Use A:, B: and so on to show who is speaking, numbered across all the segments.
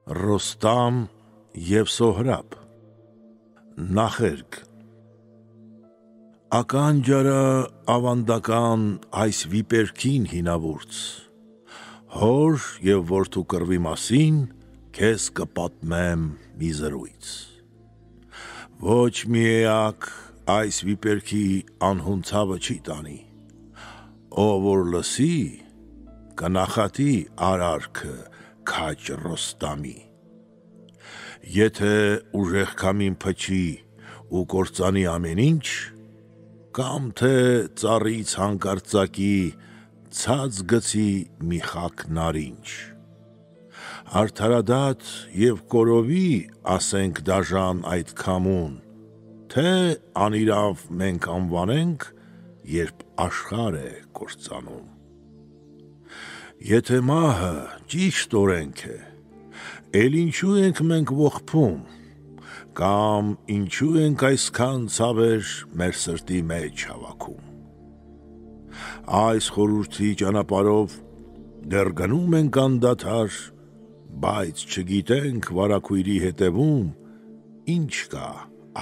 A: Ռոստամ և Սոհրաբ Նախերգ Ականջարա ավանդական այս վիպերքին հինավուրց, հոր և որդու կռվի մասին քեզ կպատմեմ մի զրույց. Ոչ մի էակ այս վիպերքի անհուն ցավը չի տանի, ով որ լսի, կնախատի արարքը քաջ Ռոստամի. Եթե ուժեղ քամին փչի ու կործանի ամեն ինչ, կամ թե ծառից հանկարծակի ցած գցի մի խաք նարինջ, արդարադատ և կորովի ասենք դաժան այդ քամուն, թե անիրավ մենք անվանենք, երբ աշխարհ է կործանում. Եթե մահը ճիշտ օրենք է, էլ ինչու ենք մենք ողբում, կամ ինչու ենք այսքան ցավեր մեր սրտի մեջ հավաքում: Այս խորհրդի ճանապարհով դեռ գնում ենք անդադար, բայց չգիտենք վարագույրի հետևում ինչ կա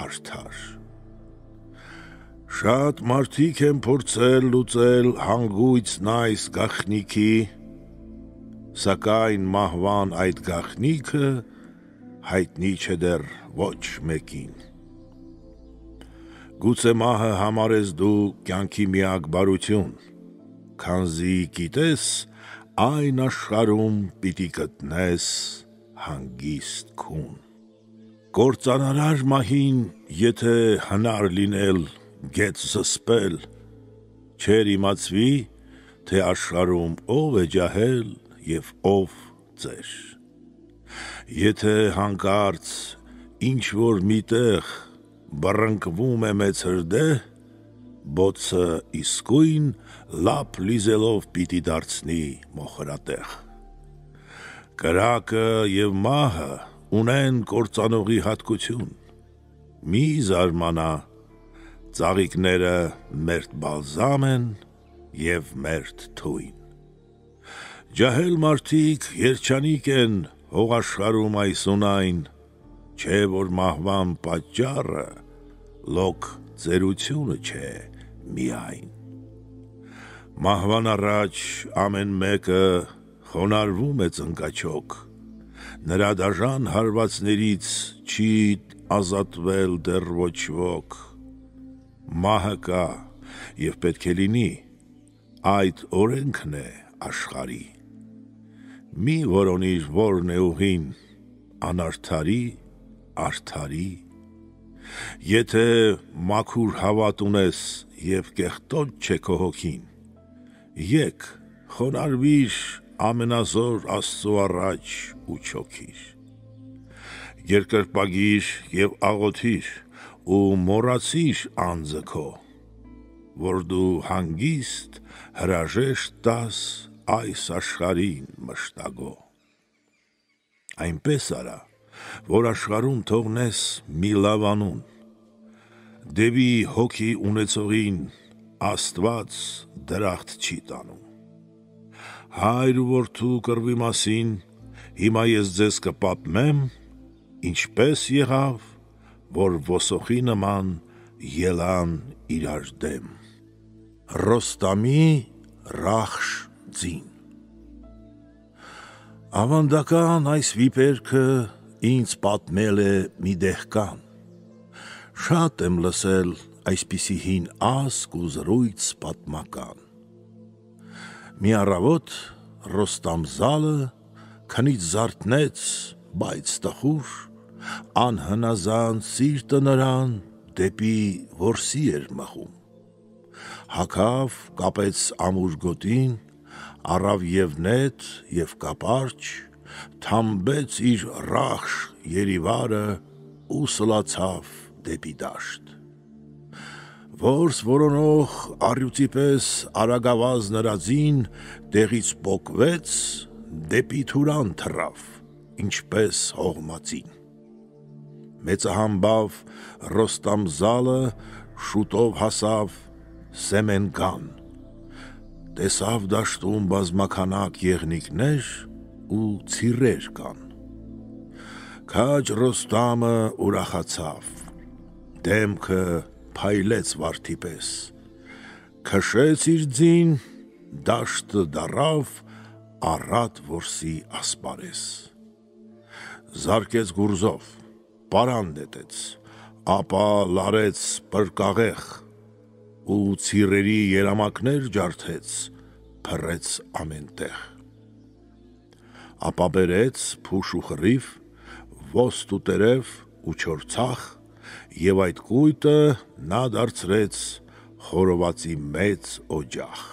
A: արդար: Շատ մարդիկ են փորձել լուծել հանգույցն այս գաղտնիքի, սակայն մահվան այդ գաղտնիքը հայտնի չէ դեռ ոչ մեկին: Գուցե մահը համարես դու կյանքի միակ բարություն, քանզի գիտես այն աշխարհում պիտի գտնես հանգիստ քուն: Կործանարար մահին եթե հնար լինել գեթ զսպել, չէր իմացվի, թե աշխարհում ով է ջահել և ով ծեր: Եթե հանկարծ ինչ-որ մի տեղ բռնկվում է մեծ հրդեհ, բոցը իսկույն լափ լիզելով պիտի դարձնի մոխրատեղ: Կրակը և մահը ունեն կործանողի հատկություն, մի զարմանա, ծաղիկները մերթ բալզամ են և մերթ թույն: Ջահել մարդիկ երջանիկ են հողաշխարհում այսունայն, չէ որ մահվան պատճառը լոկ ծերությունը չէ միայն: Մահվան առաջ ամեն մեկը խոնարհվում է ծնկաչոք, նրա դաժան հարվածներից չի ազատվել դեռ ոչ ոք: Մահը կա և պետք է լինի, այդ օրենքն է աշխարհի: Մի որոնիր որն է ուղին, անարդարի, արդարի: Եթե մաքուր հավատ ունես և կեղտոտ չէ քո հոգին, եկ խոնարհվիր ամենազոր Աստծու առաջ ու չոքիր: Երկրպագիր և աղոթիր ու մոռացիր անձը քո, որ դու հանգիստ հրաժեշտ տաս այս աշխարհին մշտագո: Այնպես արա, որ աշխարհում թողնես մի լավ անուն, դեպի հոգի ունեցողին Աստված դրախտ չի տանում: Հայր ու որդու կռվի մասին հիմա ես ձեզ կպատմեմ, ինչպես եղավ, որ ոսոխի նման ելան իրար դեմ: Ռոստամի ռախշ ձին Ավանդական այս վիպերքը ինձ պատմել է մի դեհկան: Շատ եմ լսել այսպիսի հին ասք ու զրույց պատմական: Մի առավոտ Ռոստամ Զալը քնից զարթնեց, բայց տխուր, անհնազանդ սիրտը նրան դեպի որսի էր մղում: Հագավ, կապեց ամուր գոտին, առավ և նետ և կապարճ, թամբեց իր ռախշ երիվարը ու սլացավ դեպի դաշտ: Որս որոնող առյուծի պես արագավազ նրա ձին տեղից պոկվեց, դեպի Թուրան թռավ, ինչպես հողմածին: Մեծահամբավ Ռոստամ Զալը շուտով հասավ Սեմենգան, տեսավ դաշտում բազմաքանակ եղնիկներ ու ցիռեր կան: Քաջ Ռոստամը ուրախացավ, դեմքը փայլեց վարդի պես, քշեց իր ձին, դաշտը դառավ առատ որսի ասպարես, զարկեց գուրզով, պարան նետեց, ապա լարեց պրկաղեղ ու ցիրերի երամակներ ջարդեց, փռեց ամենտեղ, ապա բերեց փուշ ու խռիվ, ոստ ու տերև ու չոր ցախ, եւ այդ կույտը նա դարձրեց խորովածի մեծ օջախ,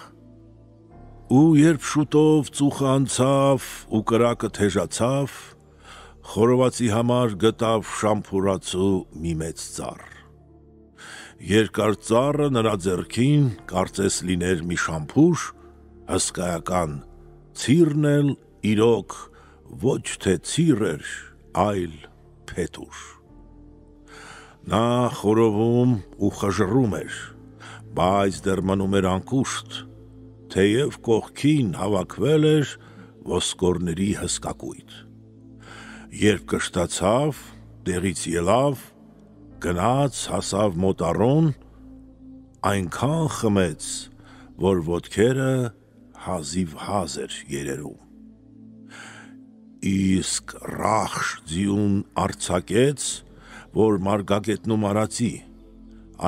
A: ու երբ շուտով ծուխը անցավ ու կրակը թեժացավ, խորովածի համար գտավ շամփուրացու մի մեծ ծառ, երկար ծառը նրա ձեռքին կարծես լիներ մի շամփուր, հսկայական, ցիրն էլ իրոք ոչ թե ցիր էր, այլ փետուր, նա խորովում ու խժռում էր, բայց դեռ մնում էր անկուշտ, թեև կողքին հավաքվել էր ոսկորների հսկակույտ, երբ կշտացավ, տեղից ելավ, գնաց հասավ մոտ առուն, այնքան խմեց, որ ոտքերը հազիվ հազ էր երերում, իսկ ռախշ ձիուն արձակեց, որ մարգագետնում արածի,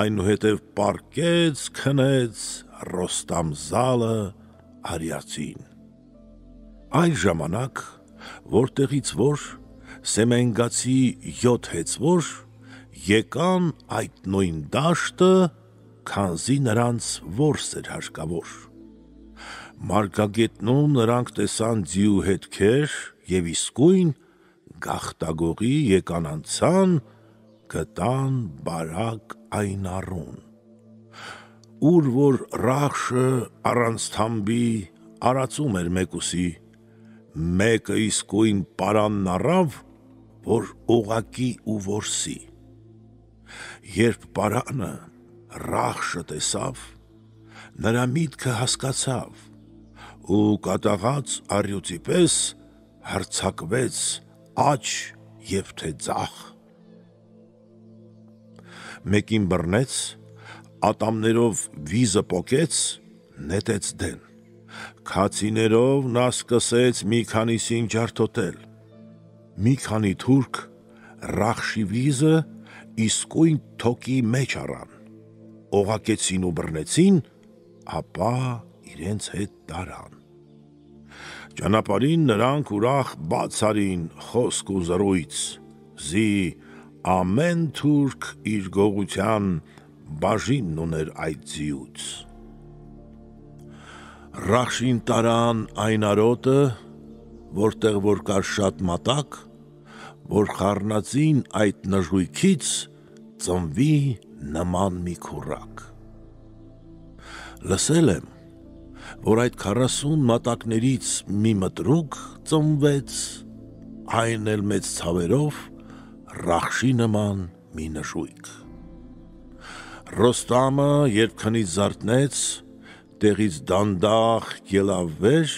A: այնուհետև պառկեց քնեց Ռոստամ զալը արիածին, այն ժամանակ, որտեղից որ սեմենգացի 7 հեծվոր, եկան այդ նույն դաշտը, քանզի նրանց որս էր հարկավոր, մարգագետնում նրանք տեսան ձիու հետքեր և իսկույն գաղտագողի եկան անցան, գտան բարակ այն առուն, ուր որ ռախշը առանց թամբի արածում էր մեկուսի, մեկը իսկույն պարանն առավ, որ ուղղակի ու որսի, երբ պարանը ռախշը տեսավ, նրա միտքը հասկացավ, ու կատաղած առյուծի պես հարձակվեց աջ և թե ձախ, մեկին բռնեց, ատամներով վիզը պոկեց, նետեց դեն, քացիներով նա սկսեց մի քանիսին ջարդոտել, մի քանի թուրք ռախշի վիզը իսկույն թոկի մեջ առան, օղակեցին ու բռնեցին, ապա իրենց հետ տարան, ճանապարհին նրանք ուրախ բաց արին խոսք ու զրույց, զի ամեն թուրք իր գողության բաժինն ուներ այդ ձիուց, ռախշին տարան այն արոտը, որտեղ որ կար շատ մատակ, որ խառնածին այդ նժույգից ծնվի նման մի քուռակ, լսել եմ, որ այդ 40 մատակներից մի մտրուկ ծնվեց, այն էլ մեծ ցավերով, ռախշի նման մի նժույգ, Ռոստամը երբ քնից զարթնեց, տեղից դանդաղ ելավ վեր,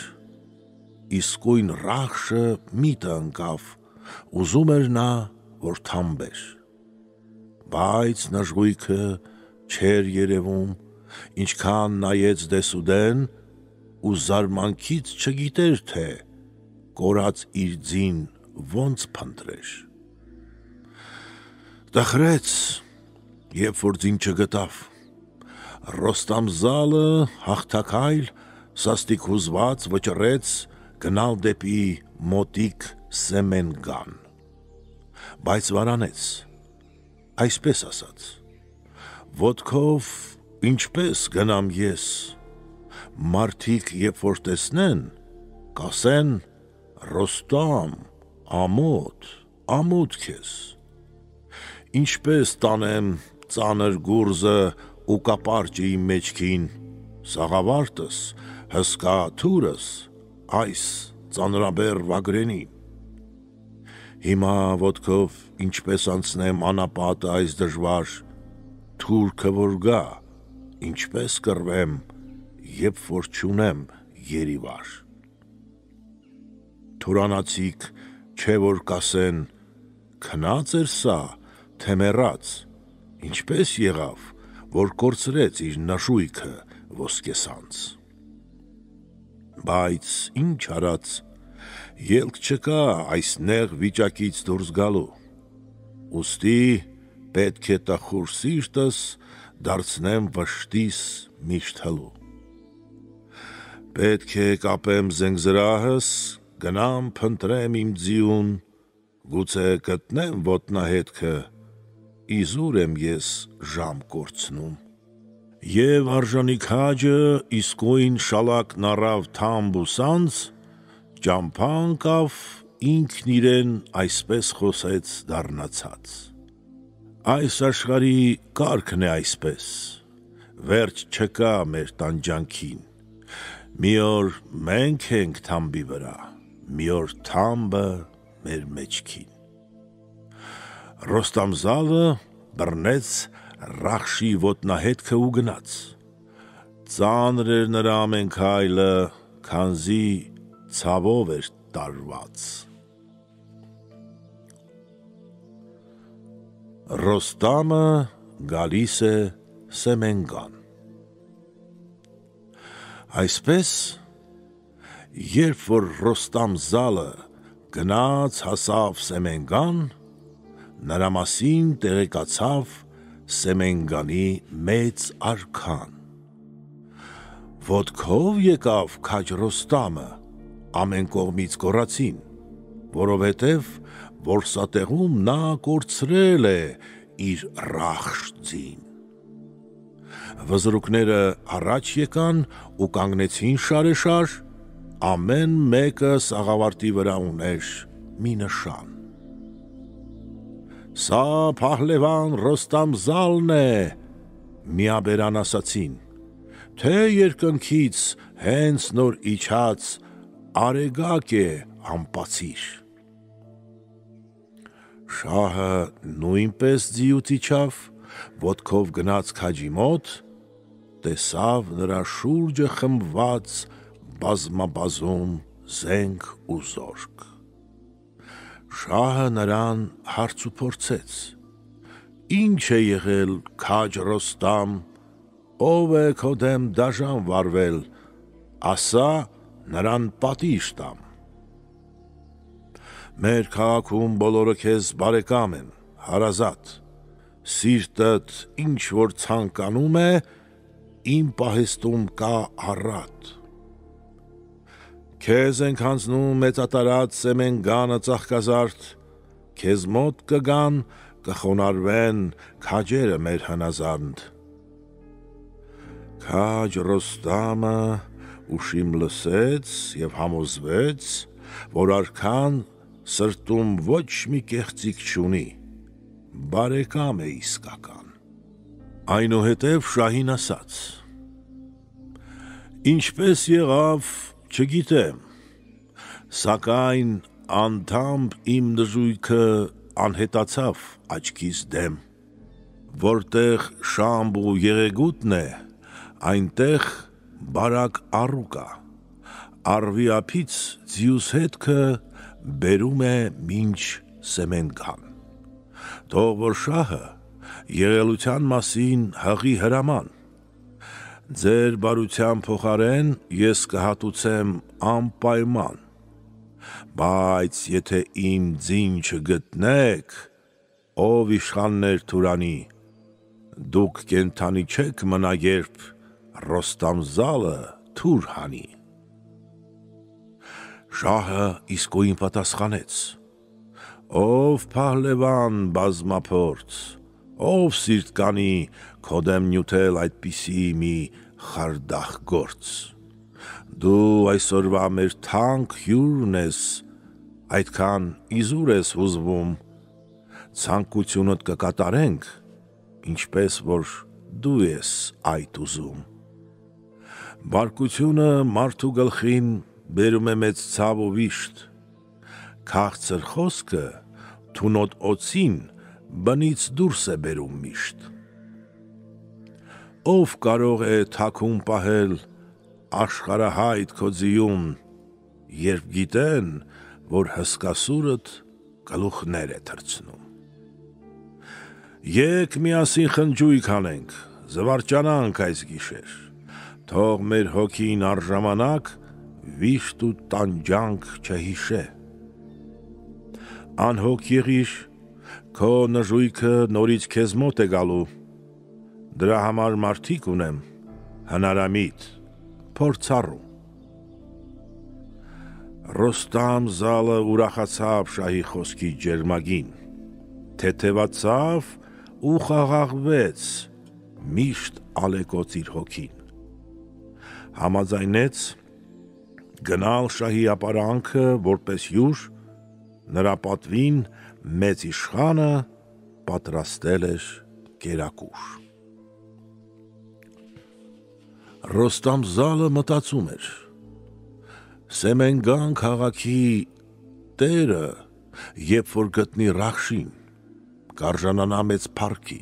A: իսկույն ռախշը միտը ընկավ, ուզում էր նա, որ թամբեր, բայց նժույգը չէր երևում, ինչքան նայեց դեսուդեն, ու զարմանքից չգիտեր, թե կորած իր ձին ոնց փնտրեր, տխրեց, երբ որ ձին չգտավ, Ռոստամ զալը հաղթաքայլ, սաստիկ հուզված վճռեց գնալ դեպի մոտիկ Սեմենգան, բայց վարանեց, այսպես ասաց, ոտքով ինչպես գնամ ես, մարդիկ երբ որ տեսնեն, կասեն Ռոստամ, ամոթ, ամոթ քեզ, ինչպես տանեմ ծանր գուրզը ու կապարճը իմ մեջքին, սաղավարտս, հսկա թուրս, այս ծանրաբեռ վագրենին, հիմա ոտքով ինչպես անցնեմ անապատը այս դժվար, թուրքը որ գա, ինչպես կռվեմ, երբ որ չունեմ երիվար, թուրանացիք չէ որ կասեն, քնած էր սա, թե մեռած, ինչպես եղավ, որ կորցրեց իր նշույքը ոսկեսանց։ Բայց ինչ արած, ելք չկա այս նեղ վիճակից դուրս գալու, ուստի պետք է տխուր սիրտս դարձնեմ վշտիս միշտ հլու։ Պետք է կապեմ զենգզրահս, գնամ փնտրեմ իմ ձիուն, գուցե գտնեմ ոտնահետքը, իզուր եմ ես ժամ կորցնում։ Եվ արժանի քաջը իսկույն շալակն առավ թամբ ու սանձ, ճամփան կավ ինքն իրեն այսպես խոսեց դառնացած. Այս աշխարհի կարգն է այսպես, վերջ չկա մեր տանջանքին, մի օր մենք ենք թամբի վրա, մի օր թամբը մեր մեջքին։ Ռոստամզալը բռնեց Ռախշի ոտնահետքը ու գնաց, ծանր էր նրա ամեն քայլը, քանզի ցավով էր տարված։ Ռոստամը գալիս է Սեմենգան։ Այսպես, երբ որ Ռոստամզալը գնաց հասավ Սեմենգան, նրա մասին տեղեկացավ Սեմենգանի մեծ արքան։ Ոտքով եկավ քաջ Ռոստամը, ամեն կողմից գոռացին, որովհետև որսատեղում նա կորցրել է իր Ռախշ ձին։ Վզրուկները առաջ եկան ու կանգնեցին շարեշար, ամեն մեկը սաղավարտի վրա ուներ մի նշան։ Սա փահլևան Ռոստամզալն է, միաբերան ասացին, թե երկնքից հենց նոր իջած արեգակ է ամպացիր։ Շահը նույնպես ձիուց իջավ, ոտքով գնաց քաջի մոտ, տեսավ նրա շուրջը խմբված բազմաբազում զենք ու զորք։ Շահը նրան հարց ու փորձեց. Ինչ է եղել քաջ Ռոստամ, ով է քո դեմ դաժան վարվել, ասա նրան պատիժ տամ։ Մեր քաղաքում բոլորը քեզ բարեկամ են, հարազատ, սիրտդ ինչ որ ցանկանում է, իմ պահեստում կա առատ։ Քեզ ենք հանձնում մեծատարած Սեմենգանը ծաղկազարդ, քեզ մոտ կգան, կխոնարհվեն քաջերը մեր հնազանդ։ Քաջ Ռոստամը ուշիմ լսեց և համոզվեց, որ արքան սրտում ոչ մի կեղծիք չունի, բարեկամ է իսկական։ Այնուհետև շահին ասաց. Ինչպես եղավ, չգիտեմ, սակայն անդամբ իմ նժույգը անհետացավ աչքիս դեմ, որտեղ շամբ ու եղեգութն է, այնտեղ բարակ առուկ է, առվի ափից ձիուս հետքը բերում է մինչ Սեմենգան, թող որ շահը եղելության մասին հղի հրաման, ձեր բարության փոխարեն ես կհատուցեմ անպայման, բայց եթե իմ ձին չգտնեք, ով իշխաններ Թուրանի, դուք կենդանի չեք մնա, երբ Ռոստամզալը թուր հանի։ Շահը իսկույն պատասխանեց. Ով փահլևան բազմափորձ, ով սիրտ կանի քո դեմ նյութել այդպիսի մի խարդախ գործ, դու այսօրվա մեր թանկ հյուրն ես, այդքան իզուր ես հուզվում, ցանկությունդ կկատարենք, ինչպես որ դու ես այդ ուզում։ Բարկությունը մարդու գլխին բերում է մեծ ցավ ու վիշտ, քաղցր խոսքը թունոտ օծին բնից դուրս է բերում միշտ։ Ով կարող է թաքուն պահել աշխարհահայտ քո ձիուն, երբ գիտեն, որ հսկասուրդ գլուխներ է թռցնում։ Եկ միասին խնջույք անենք, զվարճանանք այս գիշեր, թող մեր հոգին առժամանակ վիշտ ու տանջանք չհիշե։ Անհոգ եղիր, քո նժույգը նորից քեզ մոտ է գալու, դրա համար մարդիկ ունեմ, հնարամիտ, փորձառու։ Ռոստամ զալը ուրախացավ շահի խոսքի ջերմագին, թեթևացավ ու խաղաղվեց, միշտ ալեկոծ իր հոգին։ Համաձայնեց գնալ շահի ապարանքը որպես հյուր, նրա պատվին մեծ իշխանը պատրաստել էր կերակուր։ Ռոստամ զալը մտածում էր. Սեմենգան քաղաքի տերը, երբ որ գտնի Ռախշին, կարժանանա մեծ փառքի։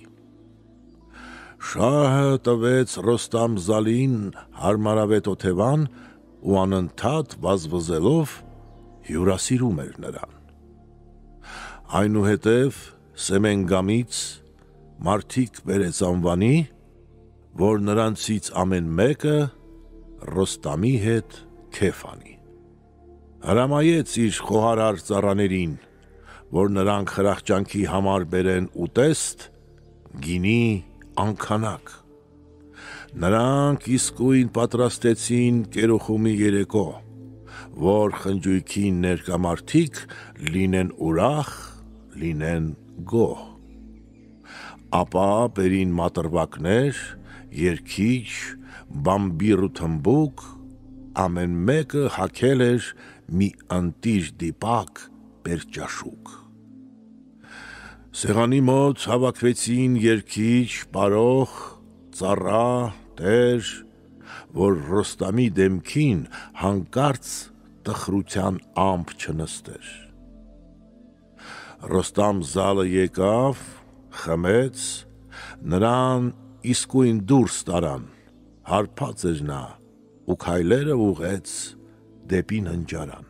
A: Շահը տվեց Ռոստամ զալին հարմարավետ օթևան ու անընդհատ վազվզելով հյուրասիրում էր նրան։ Այնուհետև Սեմենգամից մարդիկ բերեց անվանի, որ նրանցից ամեն մեկը Ռոստամի հետ քեֆ անի։ Հրամայեց իր խոհարար ծառաներին, որ նրանք խրախճանքի համար բերեն ուտեստ, գինի, անքանակ։ Նրանք իսկույն պատրաստեցին կերոխումի երեկո, որ խնջույքին ներկա մարդիկ լինեն ուրախ, լինեն գոհ։ Ապա բերին մատրվակներ, երգիչ, բամբիր ու թմբուկ, ամեն մեկը հագել էր մի ընտիր դիպակ պերճաշուկ։ Սեղանի մոտ հավաքվեցին երգիչ, պարող, ծառա, տեր, որ Ռոստամի դեմքին հանկարծ տխրության ամպ չնստեր։ Ռոստամ զալը եկավ, խմեց, նրան իսկույն դուրս տարան, հարբած էր նա ու քայլերը ուղեց դեպի ննջարան։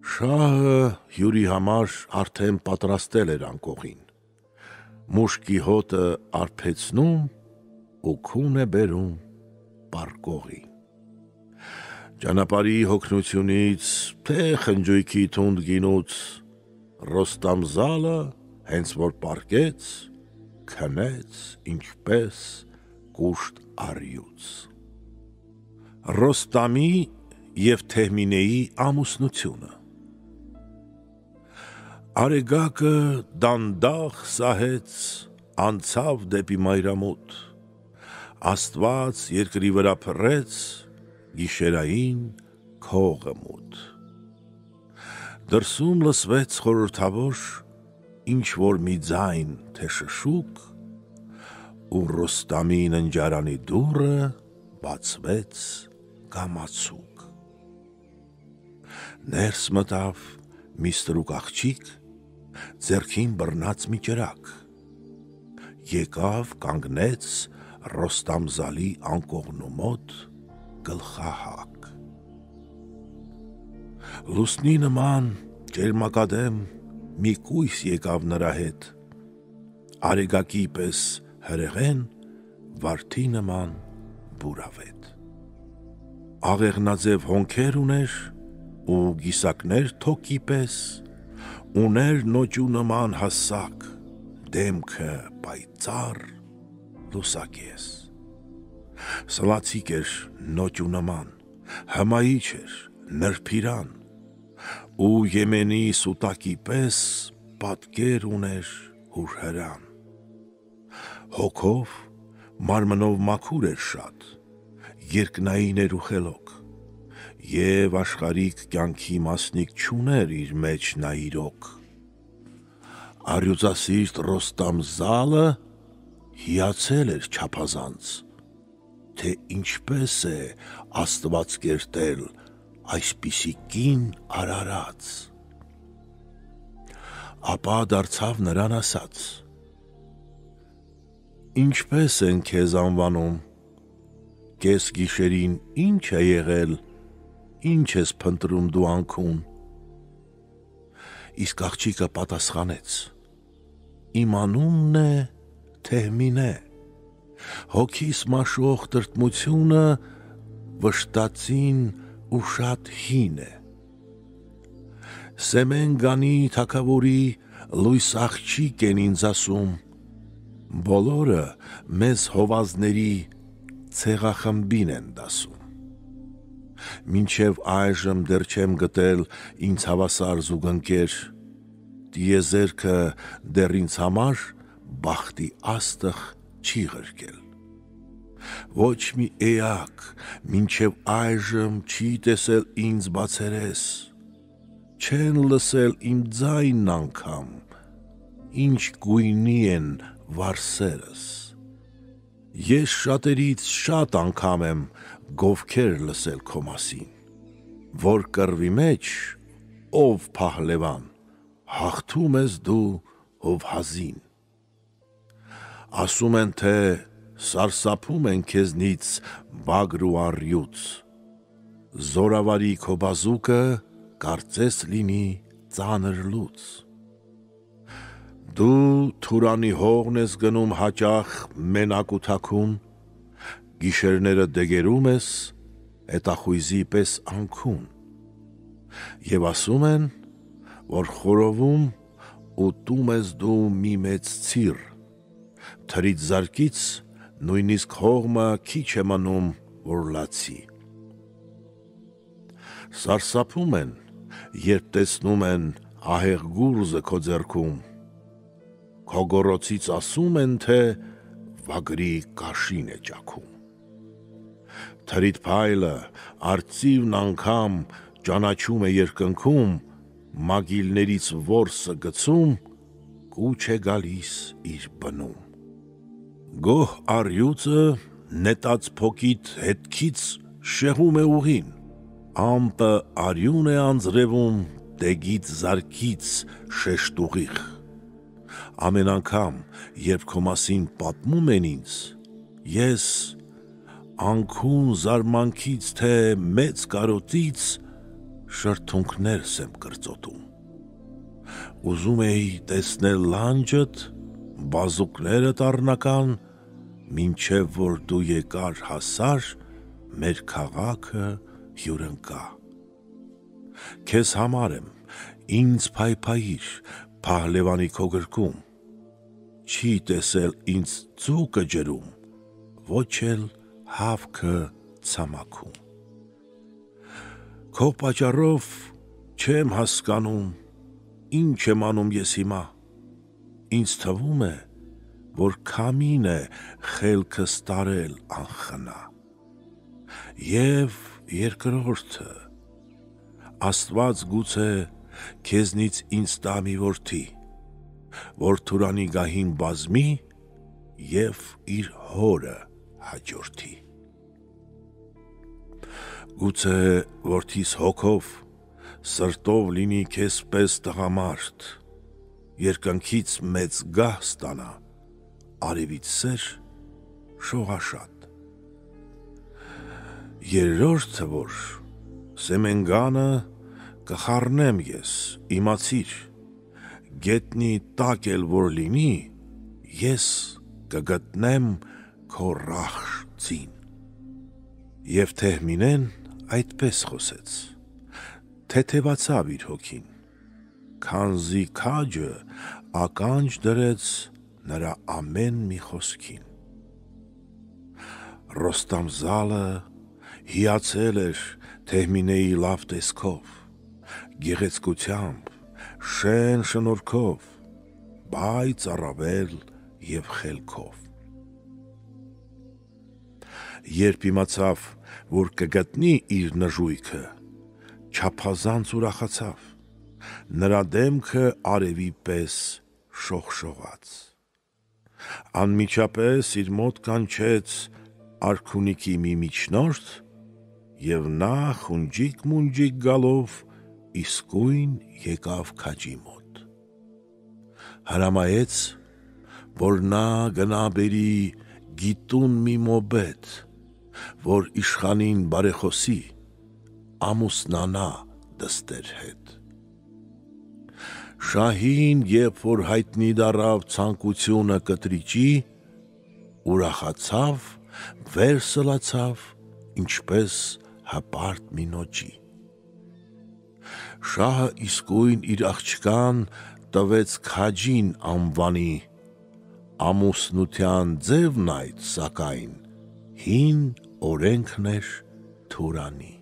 A: Շահը հյուրի համար արդեն պատրաստել էր անկողին, մուշկի հոտը արբեցնում ու քուն է բերում պարկողի։ Ճանապարհի հոգնությունից, թե խնջույքի թունդ գինուց, Ռոստամ զալը հենց որ պառկեց, քնեց ինչպես կուշտ առյուծ։ Ռոստամի և Թեհմինեի ամուսնությունը։ Արեգակը դանդաղ սահեց, անցավ դեպի մայրամուտ, Աստված երկրի վրա փռեց գիշերային քողը մութ։ Դրսում լսվեց խորհրդավոր ինչ-որ մի ձայն, թե շշուկ, ու Ռոստամի ննջարանի դուռը բացվեց կամացուկ։ Ներս մտավ մի ստրուկ աղջիկ, ձեռքին բռնած մի ճրագ, եկավ կանգնեց Ռոստամ զալի անկողնու մոտ գլխահակ։ Լուսնի նման ճերմակադեմ մի կույս եկավ նրա հետ, արեգակի պես հրեղեն, վարդի նման բուրավետ։ Աղեղնաձև հոնքեր ուներ ու գիսակներ թոքի պես, ուներ նոճու նման հասակ, դեմքը պայծառ, լուսակես։ Սլացիկ էր նոճու նման, հմայիչ էր, նրբիրան, ու Եմենի սուտակի պես պատկեր ուներ հուրհրան։ Հոգով, մարմնով մաքուր էր շատ, երկնային էր ու խելոք, և աշխարհիկ կյանքի մասնիկ չուներ իր մեջ նա իրոք։ Առյուծասիրտ Ռոստամ զալը հիացել էր չափազանց, թե ինչպես է Աստված կերտել այսպիսի կին արարած։ Ապա դարձավ նրան ասաց. Ինչպես են քեզ անվանում, կես գիշերին ինչ է եղել, ինչ ես փնտրում դու անքուն։ Իսկ աղջիկը պատասխանեց. Իմ անունն է Թեհմինե, հոգիս մաշող տրտմությունը վշտածին ու շատ հին է։ Սեմենգանի թագավորի լույս աղջիկ են ինձ ասում, բոլորը մեզ հովազների ցեղախմբին են դասում։ Մինչև այժմ դեռ չեմ գտել ինձ հավասար զուգընկեր, տիեզերքը դեռ ինձ համար բախտի աստղ չի ղրկել։ Ոչ մի էակ մինչև այժմ չի տեսել ինձ բացերես, չեն լսել իմ ձայնն անգամ, ինչ գույնի են վարսերս։ Ես շատերից շատ անգամ եմ գովքեր լսել քո մասին, որ կռվի մեջ, ով փահլևան, հաղթում ես դու Հովհազին։ Ասում են, թե սարսափում են քեզնից բագր ու առյուծ, զորավարի քո բազուկը կարծես լինի ծանր լուծ։ Դու Թուրանի հողն ես գնում հաճախ մենակ ու թաքուն, գիշերները դեգերում ես հետախույզի պես անքուն, և ասում են, որ խորովում ուտում ես դու մի մեծ ցիր, թրից զարկից նույնիսկ հողմը քիչ է մնում, որ լացի։ Սարսափում են, երբ տեսնում են ահեղ գուրզը քո ձեռքում, քո գոռոցից ասում են, թե վագրի կաշին է ճաքում։ Թրիդ փայլը արծիվն անգամ ճանաչում է երկնքում, մագիլներից որսը գցում, կուչ է գալիս իր բնում։ Գոհ առյուծը նետած փոքիդ հետքից շեղում է ուղին, ամպը արյուն է անձրևում դեգից զարկից շեշտ ուղիղ։ Ամեն անգամ, երբ քո մասին պատմում են ինձ, ես անքուն զարմանքից, թե մեծ կարոտից շրթունքներս եմ կրծոտում։ Ուզում էի տեսնել լանջդ, բազուկներդ առնական, մինչև որ դու եկար հասար, մեր քաղաքը հյուրընկա։ Քեզ համար եմ, ինձ փայփայիր, փահլևանի քո գրկում, չի տեսել ինձ ձուկը ջրում, ոչ էլ հավքը ցամաքում։ Քո պատճառով չեմ հասկանում, ինչ եմ անում ես հիմա, ինձ թվում է, որ քամին է խելքս տարել անխնա։ Եվ երկրորդը, Աստված գուցե քեզնից ինձ տա մի որդի, որ Թուրանի գահին բազմի և իր հորը հաջորդի։ Գուցե որդիս հոգով, սրտով լինի քեզ պես տղամարդ, երկնքից մեծ գահ ստանա, արևից սեր շողաշատ։ Երրորդը, որ Սեմենգանը կխառնեմ ես, իմացիր, գետնի տակ էլ որ լինի, ես կգտնեմ քո ռախշ ձին։ Եվ Թեհմինեն այդպես խոսեց, թեթևացավ իր հոգին, քանզի քաջը ականջ դրեց նրա ամեն մի խոսքին։ Ռոստամզալը հիացել էր Թեհմինեի լավ տեսքով, գեղեցկությամբ, շեն շնորհքով, բայց առավել և խելքով։ Երբ իմացավ, որ կգտնի իր նժույգը, չափազանց ուրախացավ, նրա դեմքը արևի պես շողշողաց։ Անմիջապես իր մոտ կանչեց արքունիքի մի միջնորդ, և նա խունջիկ-մունջիկ գալով իսկույն եկավ քաջի մոտ։ Հրամայեց, որ նա գնա բերի գիտուն մի մոբետ, որ իշխանին բարեխոսի, ամուսնանա դստեր հետ։ Շահին, երբ որ հայտնի դառավ ցանկությունը կտրիճի, ուրախացավ, վեր սլացավ, ինչպես հպարտ մի նոճի։ Շահը իսկույն իր աղջկան տվեց քաջին անվանի, ամուսնության ձևն այդ, սակայն, հին օրենքն էր Թուրանի։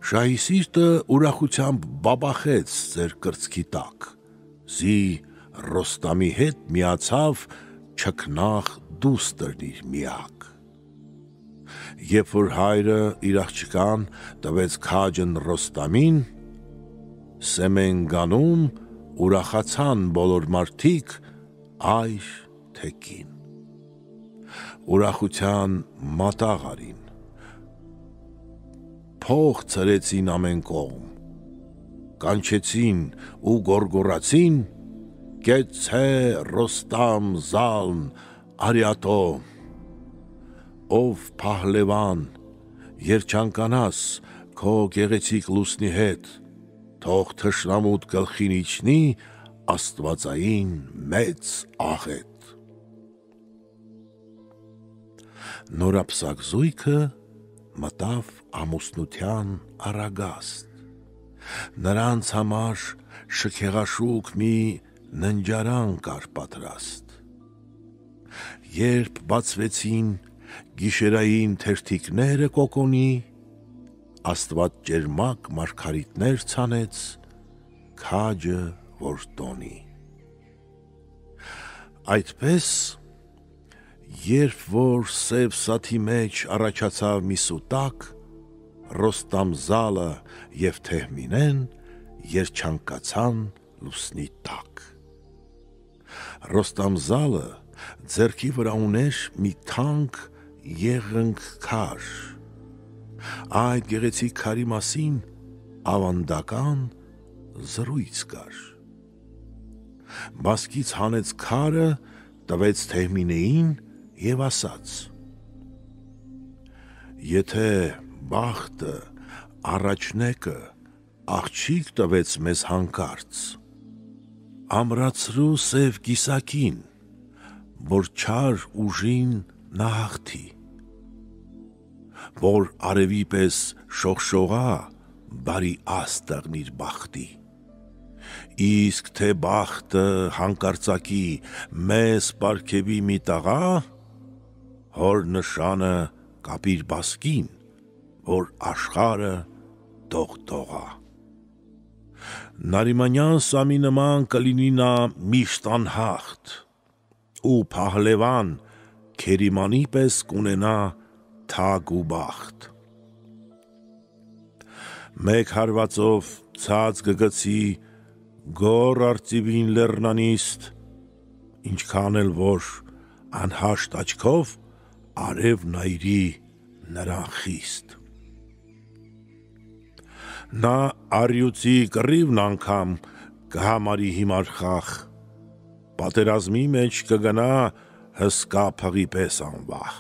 A: Շահի սիրտը ուրախությամբ բաբախեց ձեր կրծքի տակ, զի Ռոստամի հետ միացավ չքնաղ դուստրն իր միակ։ Երբ որ հայրը իր աղջկան տվեց քաջն Ռոստամին, Սեմենգանում ուրախացան բոլոր մարդիկ, այր թե կին։ Ուրախության մատաղ արին, փող ցրեցին ամեն կողմ, կանչեցին ու գոռգոռացին. «Կեցցե Ռոստամ Զալն արյատո, ով փահլևան, երջանկանաս քո գեղեցիկ լուսնի հետ, թող թշնամուդ գլխին իջնի աստվածային մեծ աղետ»։ Նորապսակ զույգը մտավ ամուսնության առագաստ, նրանց համար շքեղաշուք մի ննջարան կար պատրաստ։ Երբ բացվեցին գիշերային թերթիկները կոկոնի, Աստված ճերմակ մարգարիտներ ցանեց, քաջը որ տոնի։ Այդպես, երբ որ սև սաթի մեջ առաջացավ մի սուտակ, Ռոստամ Զալը և Թեհմինեն երջանկացան լուսնի տակ։ Ռոստամ Զալը ձեռքի վրա ուներ մի թանկ եղնգ քար, այդ գեղեցիկ քարի մասին ավանդական զրույց կար։ Բասկից հանեց քարը, տվեց Թեհմինեին և ասաց. «Եթե բախտը, առաջնեկը աղջիկ տվեց մեզ հանկարծ, ամրացրու սև կիսակին, որ չար ուժին նա հաղթի, որ արևի պես շողշողա բարի աստղն իր բախտի, իսկ թե բախտը հանկարծակի մեզ պարգևի մի տղա, հոր նշանը կապիր բասկին, որ աշխարհը դողդողա։ Նարիմանյան Սամի նման կլինի նա միշտ անհաղթ, ու փահլևան Քերիմանի պես կունենա թագ ու բախտ։ Մեկ հարվածով ցած կգցի գոր արծիվին լեռնանիստ, ինչքան էլ որ անհաշտ աչքով արև նայրի նրան խիստ։ Նա առյուծի կռիվն անգամ կհամարի հիմար խախ, պատերազմի մեջ կգնա հսկա փղի պես անվախ։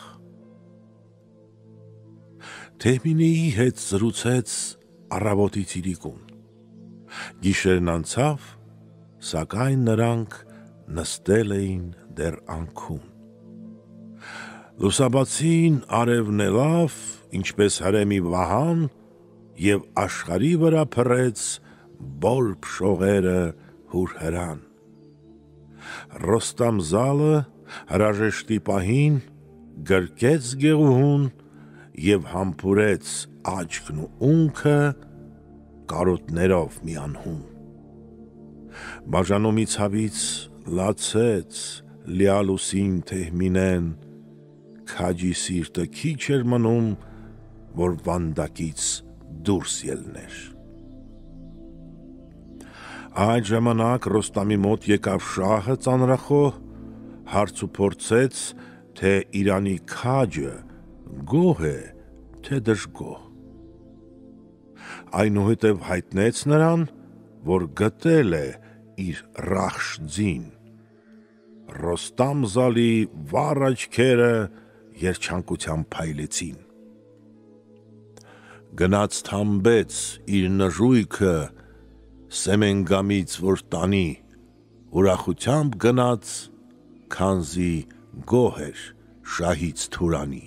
A: Թեհմինեի հետ զրուցեց առավոտից իրիկուն, գիշերն անցավ, սակայն նրանք նստել էին դեռ անքուն։ Լուսաբացին արևն ելավ, ինչպես հրեմի վահան, և աշխարհի վրա փռեց բոլբ շողերը հուրհրան։ Ռոստամ Զալը հրաժեշտի պահին գրկեց գեղուհուն և համբուրեց աչքն ու ունքը կարոտներով մի անհուն։ Բաժանումի ցավից լացեց լիալուսին Թեհմինեն, քաջի սիրտը քիչ էր մնում, որ վանդակից դուրս ելներ։ Այդ ժամանակ Ռոստամի մոտ եկավ շահը ծանրախոհ, հարց ու փորձեց, թե իրանի քաջը գոհ է, թե դժգոհ։ Այնուհետև հայտնեց նրան, որ գտել է իր ռախշ ձին։ Ռոստամ Զալի վառ աչքերը երջանկությամբ փայլեցին։ Գնաց թամբեց իր նժույգը սեմենգամից որ տանի, ուրախությամբ գնաց, քանզի գոհ էր շահից թուրանի։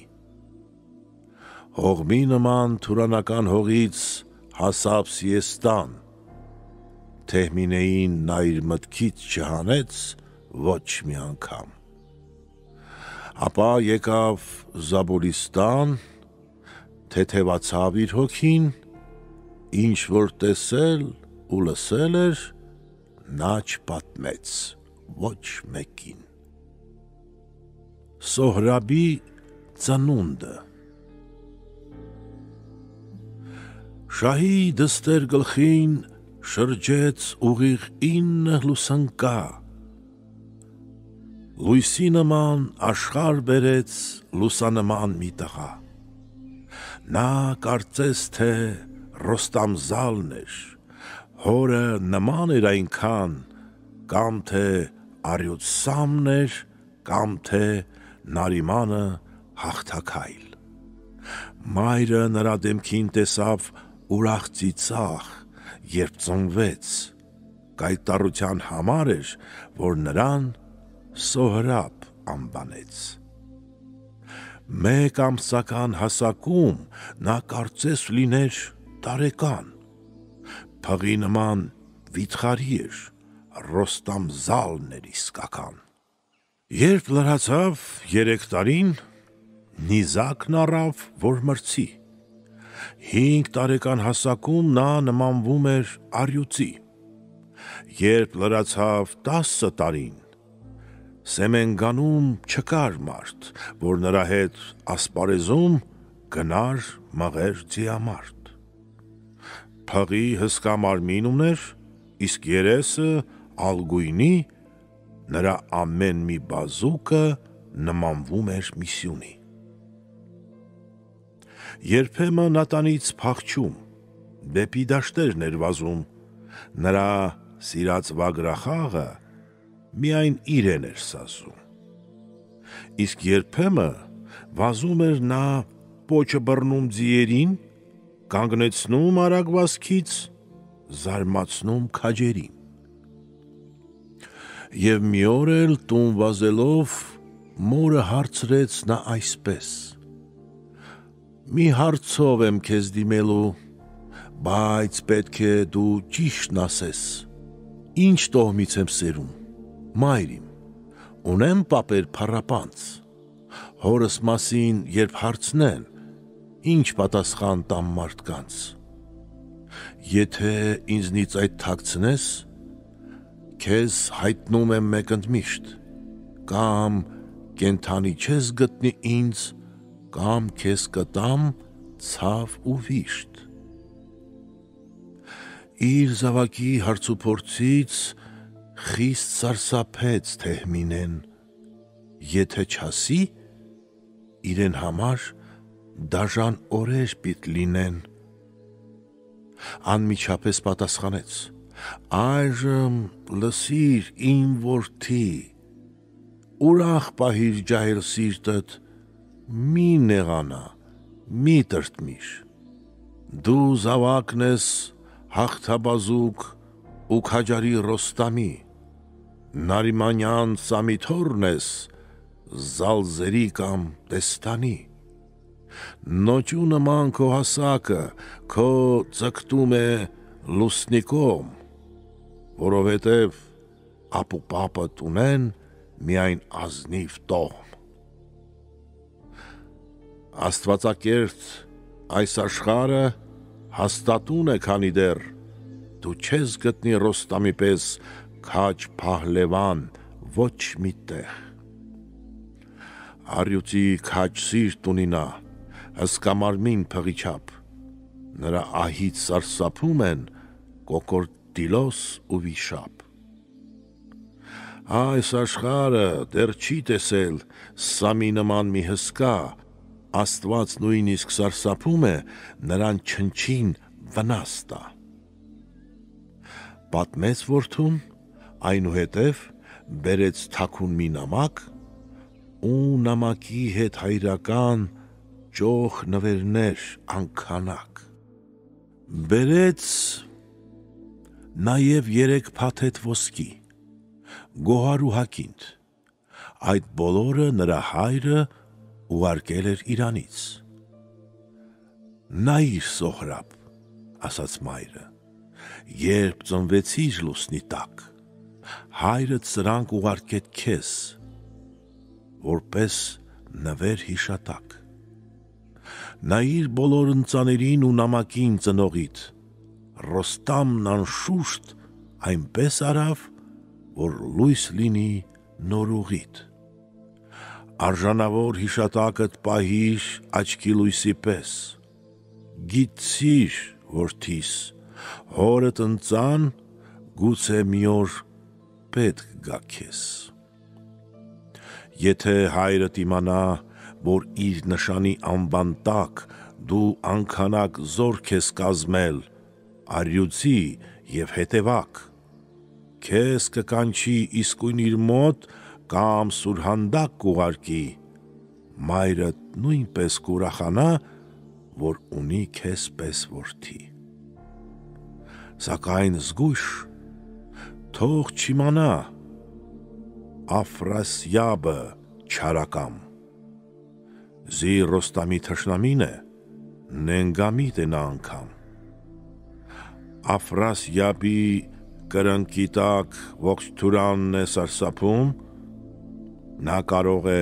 A: Հողմի նման թուրանական հողից հասավ Սիեստան, Թեհմինեին նա իր մտքից չհանեց ոչ մի անգամ։ Ապա եկավ Զաբորիստան, թեթևացավ իր հոգին, ինչ որ տեսել ու լսել էր, նա չպատմեց ոչ մեկին։ Սոհրաբի ծնունդը։ Շահի դստեր գլխին շրջեց ուղիղ 9 լուսանկա, լույսի նման աշխարհ բերեց լուսանման մի տղա։ Նա կարծես թե Ռոստամզալն էր, հորը նման էր այնքան, կամ թե Արյուծսամն էր, կամ թե Նարիմանը հաղթաքայլ։ Մայրը նրա դեմքին տեսավ ուրախ ծիծաղ, երբ ծնվեց, կայտառության համար էր, որ նրան Սոհրաբ անվանեց։ Մեկ ամսական հասակում նա կարծես լիներ տարեկան, փղի նման վիթխարի էր, Ռոստամզալն էր իսկական։ Երբ լրացավ 3 տարին, նիզակն առավ, որ մրցի։ 5 տարեկան հասակում նա նմանվում էր առյուծի։ Երբ լրացավ 10 տարին, Սեմենգանում չկար մարդ, որ նրա հետ ասպարեզում գնար մղեր ձիամարտ։ Փղի հսկա մարմին ուներ, իսկ երեսը ալգույնի, նրա ամեն մի բազուկը նմանվում էր մի սյունի։ Երբեմն ատանից փախչում, դեպի դաշտերն էր վազում, նրա սիրած վագրախաղը միայն իրեն էր սազում։ Իսկ երբեմն վազում էր նա պոչը բռնում ձիերին, կանգնեցնում արագ վազքից, զարմացնում քաջերին։ Եվ մի օր էլ տուն վազելով մորը հարցրեց նա այսպես. «Մի հարցով եմ քեզ դիմելու, բայց պետք է դու ճիշտն ասես, ինչ տոհմից եմ սերում, մայր իմ, ունեմ պապեր փառապանծ, հորս մասին երբ հարցնեն, ինչ պատասխան տամ մարդկանց։ Եթե ինձնից այդ թաքցնես, քեզ հայտնում եմ մեկ ընդմիշտ, կամ կենդանի չես գտնի ինձ, կամ քեզ կտամ ցավ ու վիշտ»։ Իր զավակի հարցուփորձից խիստ սարսափեց Թեհմինեն, եթե չասի, իրեն համար դաժան օրեր պիտի լինեն։ Անմիջապես պատասխանեց. «Այժմ լսիր իմ որդի, ուրախ պահիր ջահել սիրտդ, մի նեղանա, մի տրտմիր, դու զավակն ես հաղթաբազուկ ու քաջարի Ռոստամի, Նարիմանյան Սամիթոռն ես Զալզերի կամ Տեստանի, նոճու նման քո հասակը քո ձգտում է լուսնի կողմ, որովհետև ապու պապդ ունեն միայն ազնիվ տոհմ։ Աստվածակերտ այս աշխարհը հաստատուն է, քանի դեռ դու չես գտնի Ռոստամի պես քաջ փահլևան ոչ մի տեղ։ Առյուծի քաջ սիրտ ունի նա, հսկա մարմին փղի չափ, նրա ահից սարսափում են կոկորտ դիլոս ու վիշապ։ Այս աշխարհը դեռ չի տեսել Սամի նման մի հսկա, Աստված նույնիսկ սարսափում է նրան չնչին վնաս տա։ Պատմեց որդուն, այնուհետև բերեց թաքուն մի նամակ ու նամակի հետ հայրական ճոխ նվերներ անքանակ։ Բերեց նաև 3 փաթեթ ոսկի, գոհար ու հագինդ, այդ բոլորը նրա հայրը ուղարկել էր իրանից։ Նայիր Սոհրաբ, ասաց մայրը, երբ ծնվեցիր լուսնի տակ, հայրդ սրանք ուղարկեց քեզ, որպես նվեր հիշատակ։ Նայիր բոլոր ընծաներին ու նամակին ծնողիդ, Ռոստամն անշուշտ այնպես արավ, որ լույս լինի նորուղիդ։ Արժանավոր հիշատակդ պահիր աչքի լույսի պես, գիտցիր, որդիս, հորդ ընծան գուցե մի օր պետք գա քեզ։ Եթե հայրդ իմանա, որ իր նշանի անվան տակ դու անքանակ զորք ես կազմել, առյուծի և հետևակ, քեզ կկանչի իսկույն իր մոտ կամ սուրհանդակ կուղարկի, մայրդ նույնպես կուրախանա, որ ունի քեզ պես որդի։ Սակայն զգույշ, թող չիմանա Աֆրասիաբը չարակամ, զի Ռոստամի թշնամին է, նենգամիտ է նա անգամ։ Աֆրասիաբի կրնկի տակ ողջ Թուրանն է սարսափում, նա կարող է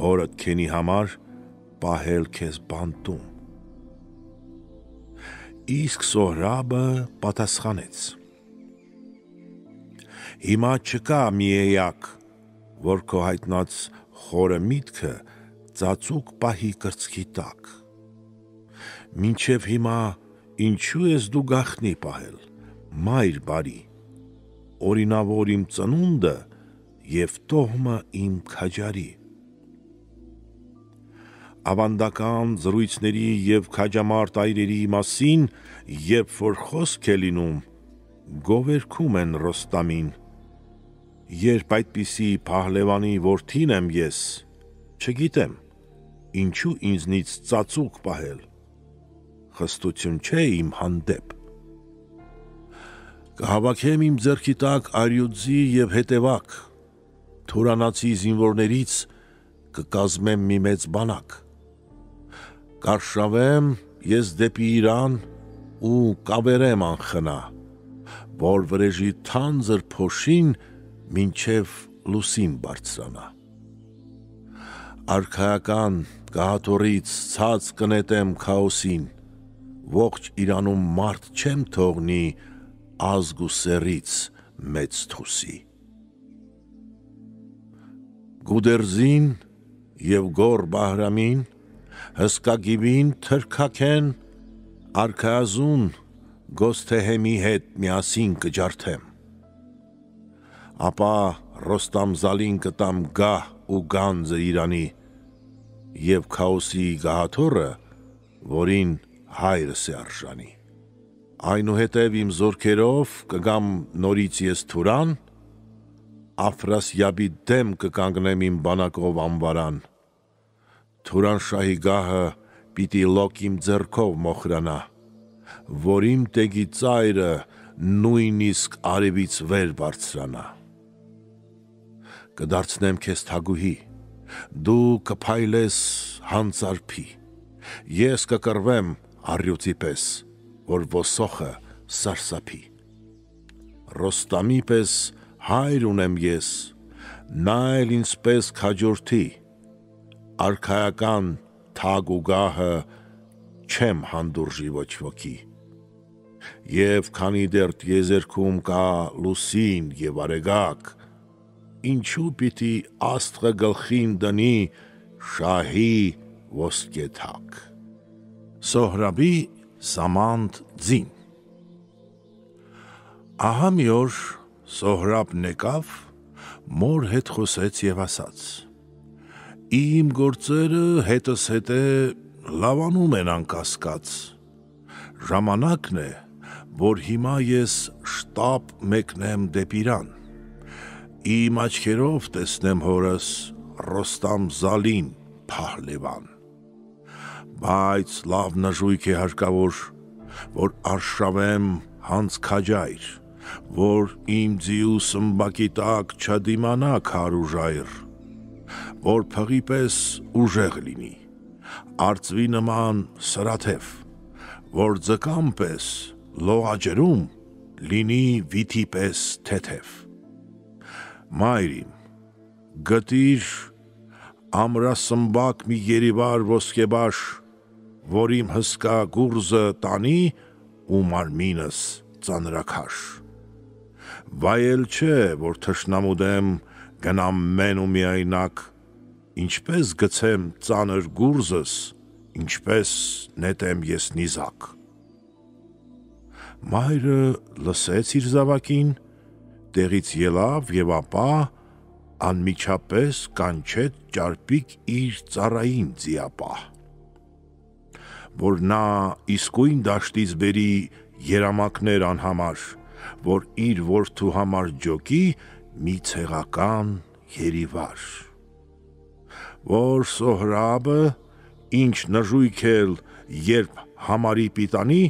A: հորդ քենի համար պահել քեզ բանտում։ Իսկ Սոհրաբը պատասխանեց. Հիմա չկա մի էակ, որ քո հայտնած խորը միտքը ծածուկ պահի կրծքի տակ։ Մինչև հիմա ինչու ես դու գախնի պահել, մայր բարի, օրինավոր իմ ծնունդը և տոհմը իմ քաջարի։ Ավանդական զրույցների և քաջամարտ այրերի մասին, երբ որ խոսք է լինում, գովերգում են Ռոստամին, երբ այդպիսի փահլևանի որդին եմ ես, չգիտեմ, ինչու ինձնից ծածուկ պահել, խստություն չէ իմ հանդեպ։ Կհավաքեմ իմ ձեռքի տակ առյուծի և հետևակ, թուրանացի զինվորներից կկազմեմ մի մեծ բանակ, կարշավեմ ես դեպի Իրան ու կավերեմ անխնա, որ վրեժի թանձր փոշին մինչև լուսին բարձրանա։ Արքայական գահաթորից ցած կնետեմ քաոսին, ողջ Իրանում մարդ չեմ թողնի ազգ ու սեռից մեծ թուսի։ Գուդերզին և գոր Բահրամին, հսկագիվին թրքաքեն, արքայազուն Գոսթեհեմի հետ միասին կջարդեմ։ Ապա Ռոստամզալին կտամ գահ ու գանձը Իրանի և քաոսի գահաթորը, որին հայրս է արժանի։ Այնուհետև իմ զորքերով կգամ նորից ես Թուրան, Աֆրասիաբի դեմ կկանգնեմ իմ բանակով անվարան, Թուրանշահի գահը պիտի լոկ իմ ձեռքով մոխրանա, որ իմ տեգի ծայրը նույնիսկ արևից վեր բարձրանա։ Կդարձնեմ քեզ թագուհի, դու կփայլես հանծարփի, ես կկռվեմ առյուծի պես, որ ոսոխը սարսափի։ Ռոստամի պես հայր ունեմ ես, նա էլ ինձպես քաջորդի, արքայական թագ ու գահը չեմ հանդուրժի ոչ ոքի։ Եվ քանի դեռ տիեզերքում կա լուսին և արեգակ, ինչու պիտի աստղը գլխին դնի շահի ոսկե թակ։ Սոհրաբի սամանդ ձին։ Ահա մի օր Սոհրաբն եկավ, մոր հետ խոսեց և ասաց. Իմ գործերը հետս հետե լավանում են անկասկած, ժամանակն է, որ հիմա ես շտապ մեկնեմ դեպի Իրան, իմ աչքերով տեսնեմ հորս Ռոստամզալին փահլևան, բայց լավ նժույգ է հարկավոր, որ արշավեմ հանց քաջայր, որ իմ ձիու սմբակի տակ չդիմանա քար ու ժայռ, որ փղի պես ուժեղ լինի, արծվի նման սրաթև, որ ձկան պես լողաջերում լինի վիթի պես թեթև։ Մայր իմ, գտիր ամրասմբակ մի երիվար ոսկեբաշ, որ իմ հսկա գուրզը տանի ու մարմինս ծանրաքաշ։ Վայել չէ, որ թշնամու դեմ գնամ մեն ու միայնակ, ինչպես գցեմ ծանր գուրզս, ինչպես նետեմ ես նիզակ։ Մայրը լսեց իր զավակին, տեղից ելավ և ապա անմիջապես կանչեց ճարպիկ իր ծառային ձիապահ, որ նա իսկույն դաշտից բերի երամակներ անհամար, որ իր որդու համար ջոկի մի ցեղական երիվար, որ Սոհրաբը ինչ նժույգ էլ երբ համարի պիտանի,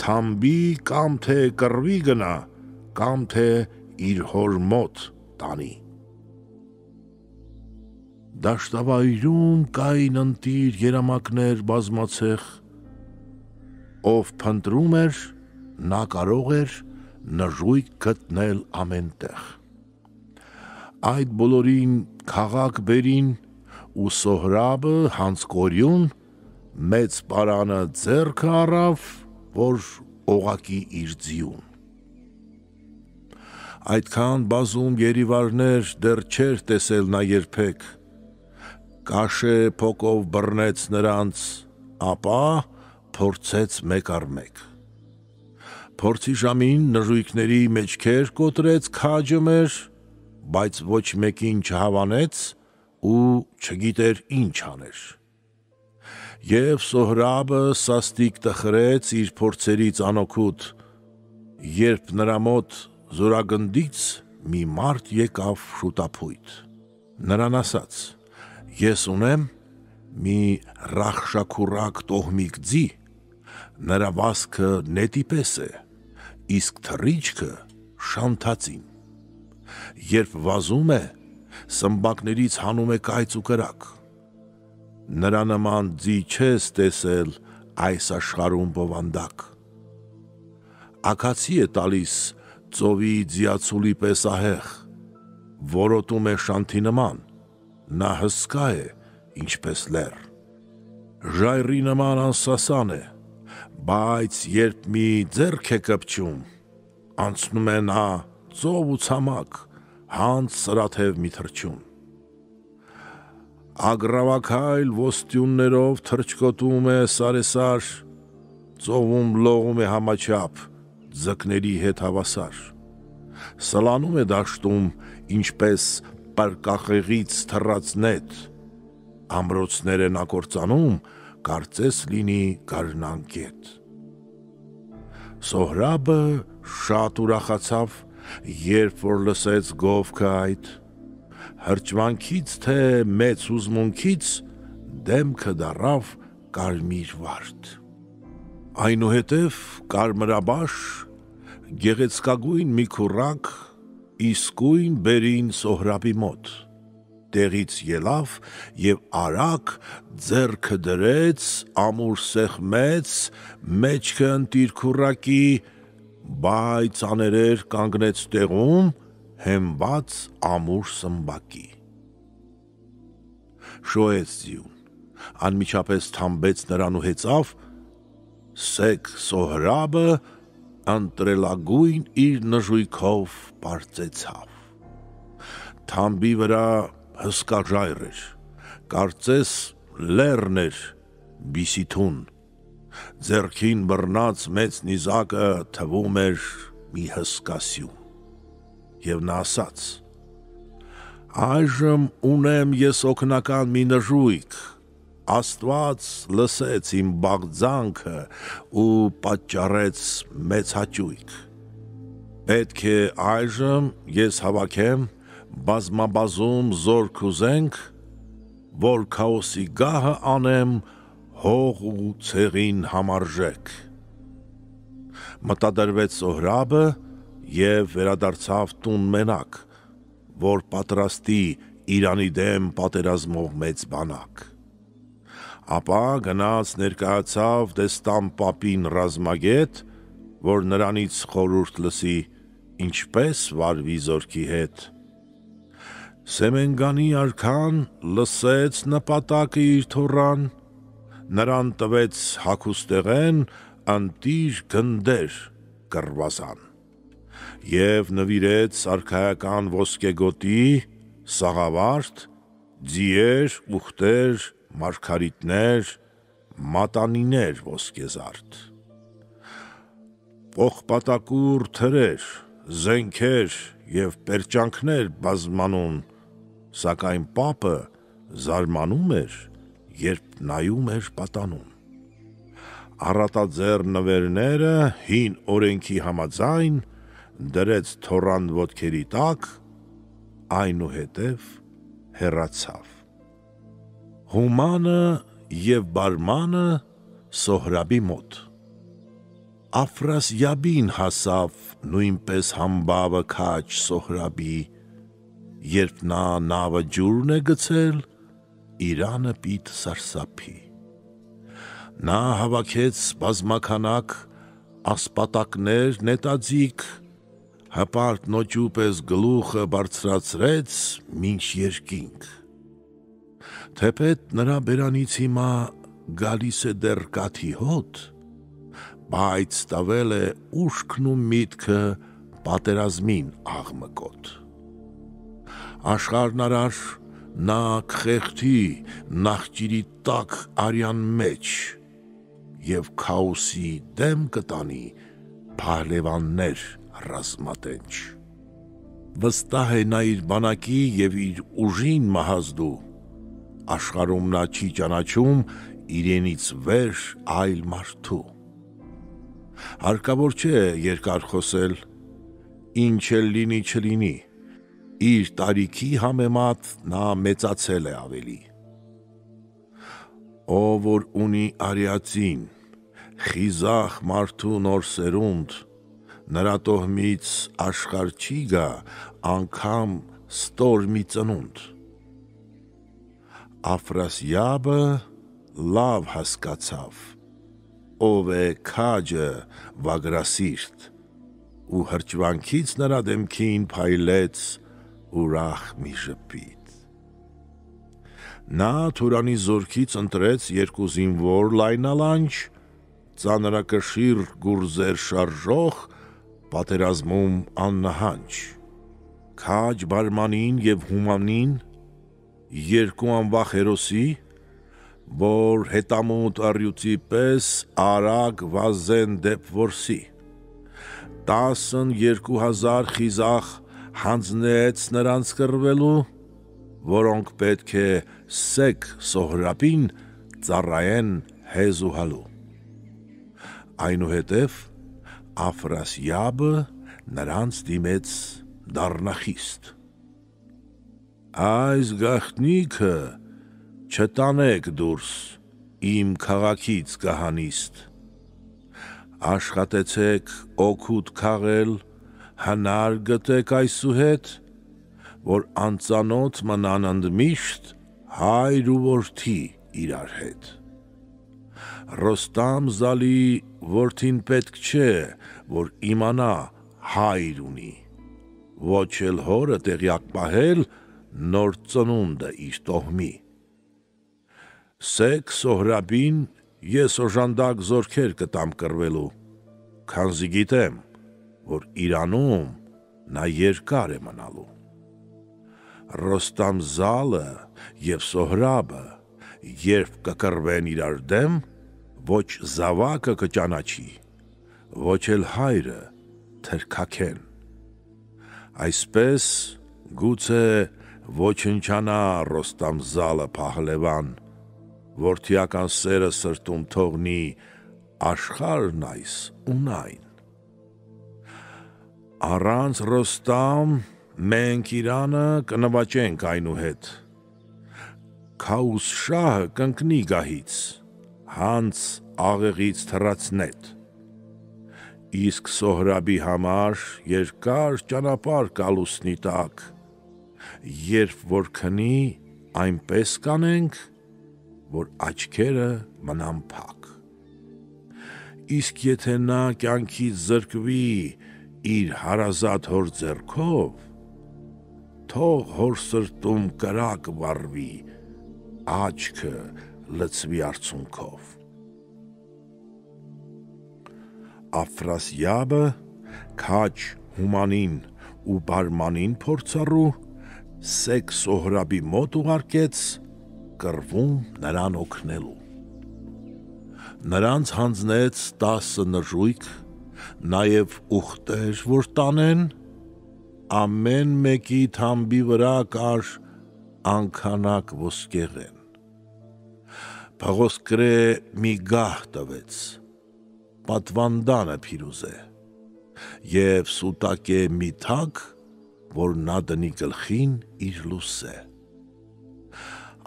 A: թամբի կամ թե կռվի գնա, կամ թե իր հոր մոտ տանի։ Դաշտավայրում կային ընտիր երամակներ բազմացեղ, ով փնտրում էր, նա կարող էր նժույգ գտնել ամենտեղ։ Այդ բոլորին քաղաք բերին ու Սոհրաբը հանցկորյուն մեծ պարանը ձեռքը առավ, որ օղակի իր ձիուն։ Այդքան բազում երիվարներ դեռ չէր տեսել նա երբեք, կաշե փոկով բռնեց նրանց, ապա փորձեց մեկ առ մեկ։ Փորձի ժամին նժույգների մեջքեր կոտրեց քաջը մեր, բայց ոչ մեկին չհավանեց ու չգիտեր ինչ աներ։ Եվ Սոհրաբը սաստիկ տխրեց իր փորձերից անօգուտ, երբ նրա մոտ զորագնդից մի մարդ եկավ շուտափույթ։ Նրան ասաց. ես ունեմ մի ռախշաքուրակ տոհմիկ ձի, նրա վազքը նետի պես է, իսկ թռիչքը շանթածին։ Երբ վազում է, սմբակներից հանում է կայծ ու կրակ։ Նրա նման ձի չես տեսել այս աշխարհում բովանդակ։ Աքացի է տալիս ծովի ձիացուլի պես ահեղ, որոտում է շանթի նման, նա հսկա է, ինչպես լեռ։ Ժայռի նման անսասան է, բայց երբ մի ձեռք է կպչում, անցնում է նա ծով ու ցամաք, հանց սրաթև մի թռչուն։ Ագրավաքայլ ոստյուններով թռչկոտում է սարեսար, ծովում լողում է համաչափ, ձկների հետ հավասար։ Սլանում է դաշտում, ինչպես պարկախեղից թռած նետ, ամրոցներ են ակործանում, կարծես լինի գարնանկետ։ Սոհրաբը շատ ուրախացավ, երբ որ լսեց գովքը այդ, հրճվանքից թե մեծ հուզմունքից դեմքը դառավ կարմիր վարդ։ Այնուհետև կարմրաբաշ, գեղեցկագույն մի քուռակ իսկույն բերին Սոհրաբի մոտ, տեղից ելավ և արագ ձեռքը դրեց, ամուր սեղմեց, մեջքը ընտիր քուռակի, բայց աներեր կանգնեց տեղում, հենված ամուր սմբակի։ Շոյեց ձիուն, անմիջապես թամբեց նրան ու հեծավ, սեկ Սոհրաբը ընտրելագույն իր նժույգով պարծեցավ։ Թամբի վրա հսկա ժայռ էր, կարծես լեռն էր բիսիթուն, ձեռքին բռնած մեծ նիզակը թվում էր մի հսկա սյուն։ Եվ նա ասաց. այժմ ունեմ ես օգնական մի նժույգ, Աստված լսեց իմ բաղձանքը ու պատճառեց մեծ հաճույք։ Պետք է այժմ ես հավաքեմ բազմաբազում զորք ու զենք, որ քաոսի գահը անեմ հող ու ցեղին համարժեք։ Մտադրվեց Սոհրաբը և վերադարձավ տուն մենակ, որ պատրաստի Իրանի դեմ պատերազմող մեծ բանակ։ Ապա գնաց ներկայացավ Դեստան պապին ռազմագետ, որ նրանից խորհուրդ լսի, ինչպես վարվի զորքի հետ։ Սեմենգանի արքան լսեց նպատակը իր թոռան, նրան տվեց հագուստեղեն ընտիր գնդեր կռվազան և նվիրեց արքայական ոսկեգոտի, սաղավարտ, ձիեր, ուղտեր, մարգարիտներ, մատանիներ ոսկեզարդ, պողպատակուռ թրեր, զենքեր և պերջանքներ բազմանուն, սակայն պապը զարմանում էր, երբ նայում էր պատանուն։ Առատաձեռն նվերները հին օրենքի համաձայն դրեց թոռան ոտքերի տակ, այնուհետև հեռացավ։ Հումանը և բարմանը Սոհրաբի մոտ։ Աֆրասիաբին հասավ նույնպես համբավը քաջ Սոհրաբի, երբ նա նավը ջուրն է գցել, Իրանը պիտ սարսափի։ Նա հավաքեց բազմաքանակ ասպատակներ նետաձիգ, հպարտ նոճու պես գլուխը բարձրացրեց մինչ երկինք։ Թեպետ նրա բերանից հիմա գալիս է դեռ կաթի հոտ, բայց տվել է ուշքն ու միտքը պատերազմին աղմկոտ։ Աշխարհն արար նա կխեղդի նախճիրի տաք արյան մեջ և քաոսի դեմ կտանի փահլևաններ ռազմատենչ։ Վստահ է նա իր բանակի և իր ուժին մահազդու, աշխարհում նա չի ճանաչում իրենից վեր այլ մարդու։ Հարկավոր չէ երկար խոսել, ինչ էլ լինի չլինի, իր տարիքի համեմատ նա մեծացել է ավելի։ Ով որ ունի արիածին, խիզախ մարդու նոր սերունդ, նրա տոհմից աշխարհ չի գա անգամ ստոր մի ծնունդ։ Աֆրասիաբը լավ հասկացավ, ով է քաջը վագրասիրտ, ու հրճվանքից նրա դեմքին փայլեց ուրախ մի ժպիտ։ Նա Թուրանի զորքից ընտրեց երկու զինվոր լայնալանջ, ծանրակշիռ գուրզեր շարժող, պատերազմում աննահանջ, քաջ բարմանին և հումանին, երկու անվախ հերոսի, որ հետամուտ առյուծի պես արագ վազեն դեպ որսի, 12,000 խիզախ հանձնեց նրանց կռվելու, որոնք պետք է սեկ Սոհրաբին ծառայեն հեզուհալու։ Այնուհետև Աֆրասիաբը նրանց դիմեց դառնախիստ. Այս գաղտնիքը չտանեք դուրս իմ քաղաքից կահանիստ, աշխատեցեք օգուտ քաղել, հնար գտեք այսուհետ, որ անծանոթ մնան ընդմիշտ հայր ու որդի իրար հետ։ Ռոստամ Զալի որդին պետք չէ, որ իմանա հայր ունի, ոչ էլ հորը տեղյակ պահել նոր ծնունդը իր տոհմի։ Սեկ Սոհրաբին ես օժանդակ զորքեր կտամ կռվելու, քանզի գիտեմ, որ Իրանում նա երկար է մնալու։ Ռոստամ Զալը և Սոհրաբը, երբ կկռվեն իրար դեմ, ոչ զավակը կճանաչի, ոչ էլ հայրը թրքաքեն։ Այսպես գուցե ոչնչանա Ռոստամ Զալը փահլևան, որդիական սերը սրտում թողնի աշխարհն այս ունայն։ Առանց Ռոստամ մենք Իրանը կնվաճենք այնուհետ, Քաուսշահը կընկնի գահից, հանց աղեղից թռած նետ, Իսկ Սոհրաբի համար երկար ճանապարհ կալուսնի տակ, երբ որ քնի, այնպես կանենք, որ աչքերը մնան փակ։ Իսկ եթե նա կյանքից զրկվի իր հարազատ հոր ձեռքով, թող հոր սրտում կրակ վառվի, աչքը լցվի արցունքով։ Աֆրասիաբը քաջ հումանին ու բարմանին փորձառու սեկ Սոհրաբի մոտ ուղարկեց կռվում նրան օգնելու։ Նրանց հանձնեց 10 նժույգ, նաև ուխտեր, որ տանեն, ամեն մեկի թամբի վրա կար անգանակ ոսկեղեն։ Փղոսկրե մի գահ տվեց, պատվանդանը փիրուզե, և սուտակե մի թագ, որ նա դնի գլխին իր լուսե։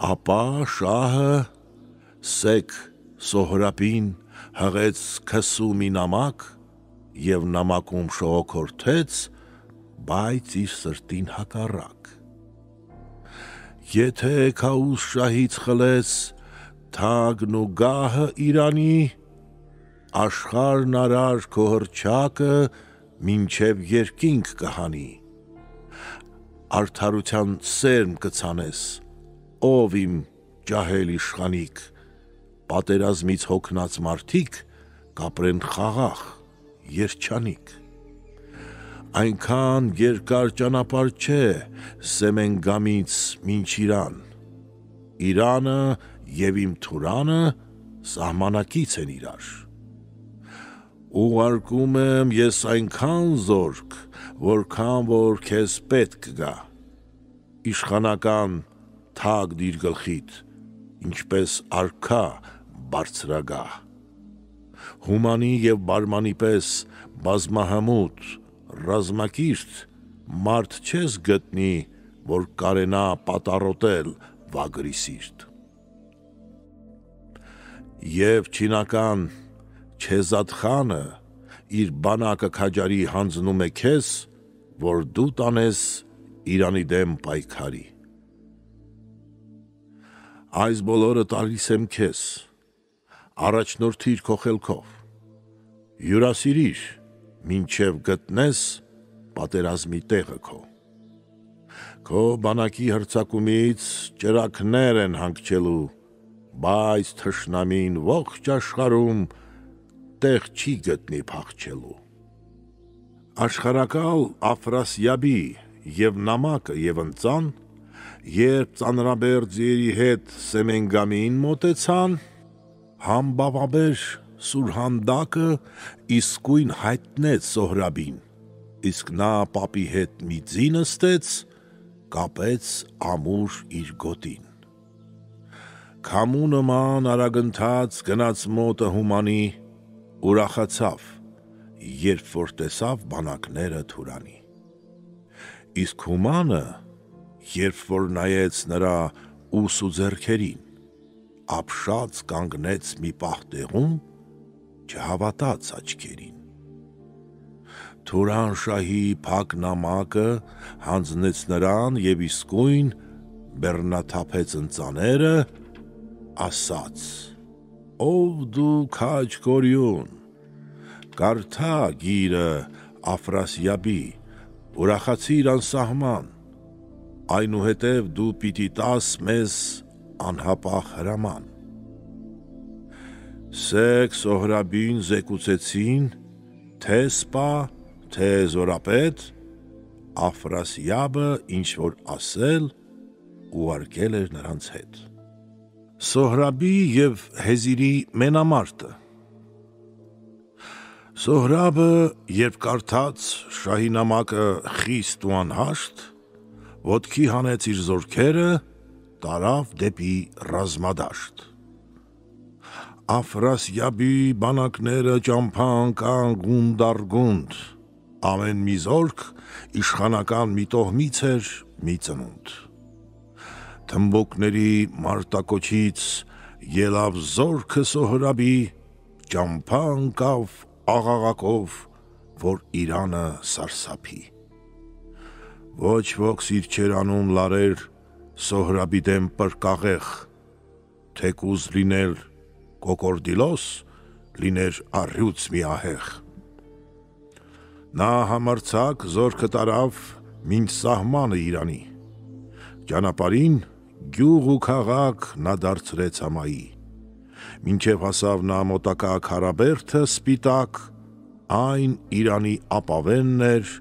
A: Ապա շահը սեկ Սոհրաբին հղեց քսու մի նամակ և նամակում շողոքորթեց, բայց իր սրտին հակառակ։ Եթե Քաուս շահից խլեց թագն ու գահը Իրանի, աշխարհն արար քո հռչակը մինչև երկինք կհանի, արդարության սերմ կցանես, ով իմ ջահել իշխանիկ, պատերազմից հոգնած մարդիկ կապրեն խաղաղ, երջանիկ։ Այնքան երկար ճանապարհ չէ Սեմենգամից մինչ Իրան, Իրանը և իմ Թուրանը սահմանակից են իրար։ Ուղարկում եմ ես այնքան զորք, որքան որ քեզ պետք գա, իշխանական թագ դիր գլխիդ, ինչպես արքա բարձրագահ, հումանի և բարմանի պես բազմահմուտ, ռազմակիրթ մարդ չես գտնի, որ կարենա պատառոտել վագրի սիրտ։ Եվ չինական Չեզադխանը իր բանակը քաջարի հանձնում է քեզ, որ դու տանես Իրանի դեմ պայքարի։ Այս բոլորը տալիս եմ քեզ, առաջնորդիր քո խելքով, հյուրասիրիր, մինչև գտնես պատերազմի տեղը քո։ Քո բանակի հրցակումից ճրագներ են հանգչելու, բայց թշնամին ողջ աշխարհում տեղ չի գտնի փախչելու։ Աշխարհակալ Աֆրասիաբի և նամակը և ընծան, երբ ծանրաբեր ձիերի հետ Սեմենգամին մոտեցան, համբավաբեր Սուրհանդակը իսկույն հայտնեց Սոհրաբին, իսկ նա պապի հետ մի ձի նստեց, կապեց ամուր իր գոտին։ Քամու նման արագընթաց գնաց մոտը հումանի, ուրախացավ, երբ որ տեսավ բանակները Թուրանի։ Իսկ հումանը, երբ որ նայեց նրա ուս ու ձեռքերին, ապշած կանգնեց մի պահ տեղում, չհավատաց աչքերին։ Թուրանշահի փակ նամակը հանձնեց նրան և իսկույն բեռնաթափեց ընծաները, ասաց. «Ով դու քաջ Գորիուն, կարդա գիրը Աֆրասիաբի, ուրախացիր անսահման, այնուհետև դու պիտի տաս մեզ անհապաղ հրաման»։ Սեկ Սոհրաբին զեկուցեցին, թե սպա, թե զորապետ, Աֆրասիաբը ինչ որ ասել, ուղարկել էր նրանց հետ։ Սոհրաբի և Հեզիրի մենամարտը։ Սոհրաբը, երբ կարդաց շահի նամակը խիստ ու անհաշտ, ոտքի հանեց իր զորքերը, տարավ դեպի ռազմադաշտ։ Աֆրասիաբի բանակները ճամփա ընկան գունդ առ գունդ, ամեն մի զորք իշխանական մի տոհմից էր մի ծնունդ։ Թմբուկների մարտակոչից ելավ զորքը Սոհրաբի, ճամփա ընկավ աղաղակով որ Իրանը սարսափի։ Ոչ ոք իր չեր անում լարեր Սոհրաբի դեմ պրկաղեղ, թեկուզ լինել կոկորդիլոս, լիներ առյուծ միահեղ։ Նա համարձակ զորքը տարավ մինչ սահմանը Իրանի, ճանապարհին գյուղ ու քաղաք նա դարձրեց համայի, մինչև հասավ նա մոտակա Քարաբերդը սպիտակ, այն Իրանի ապավենն էր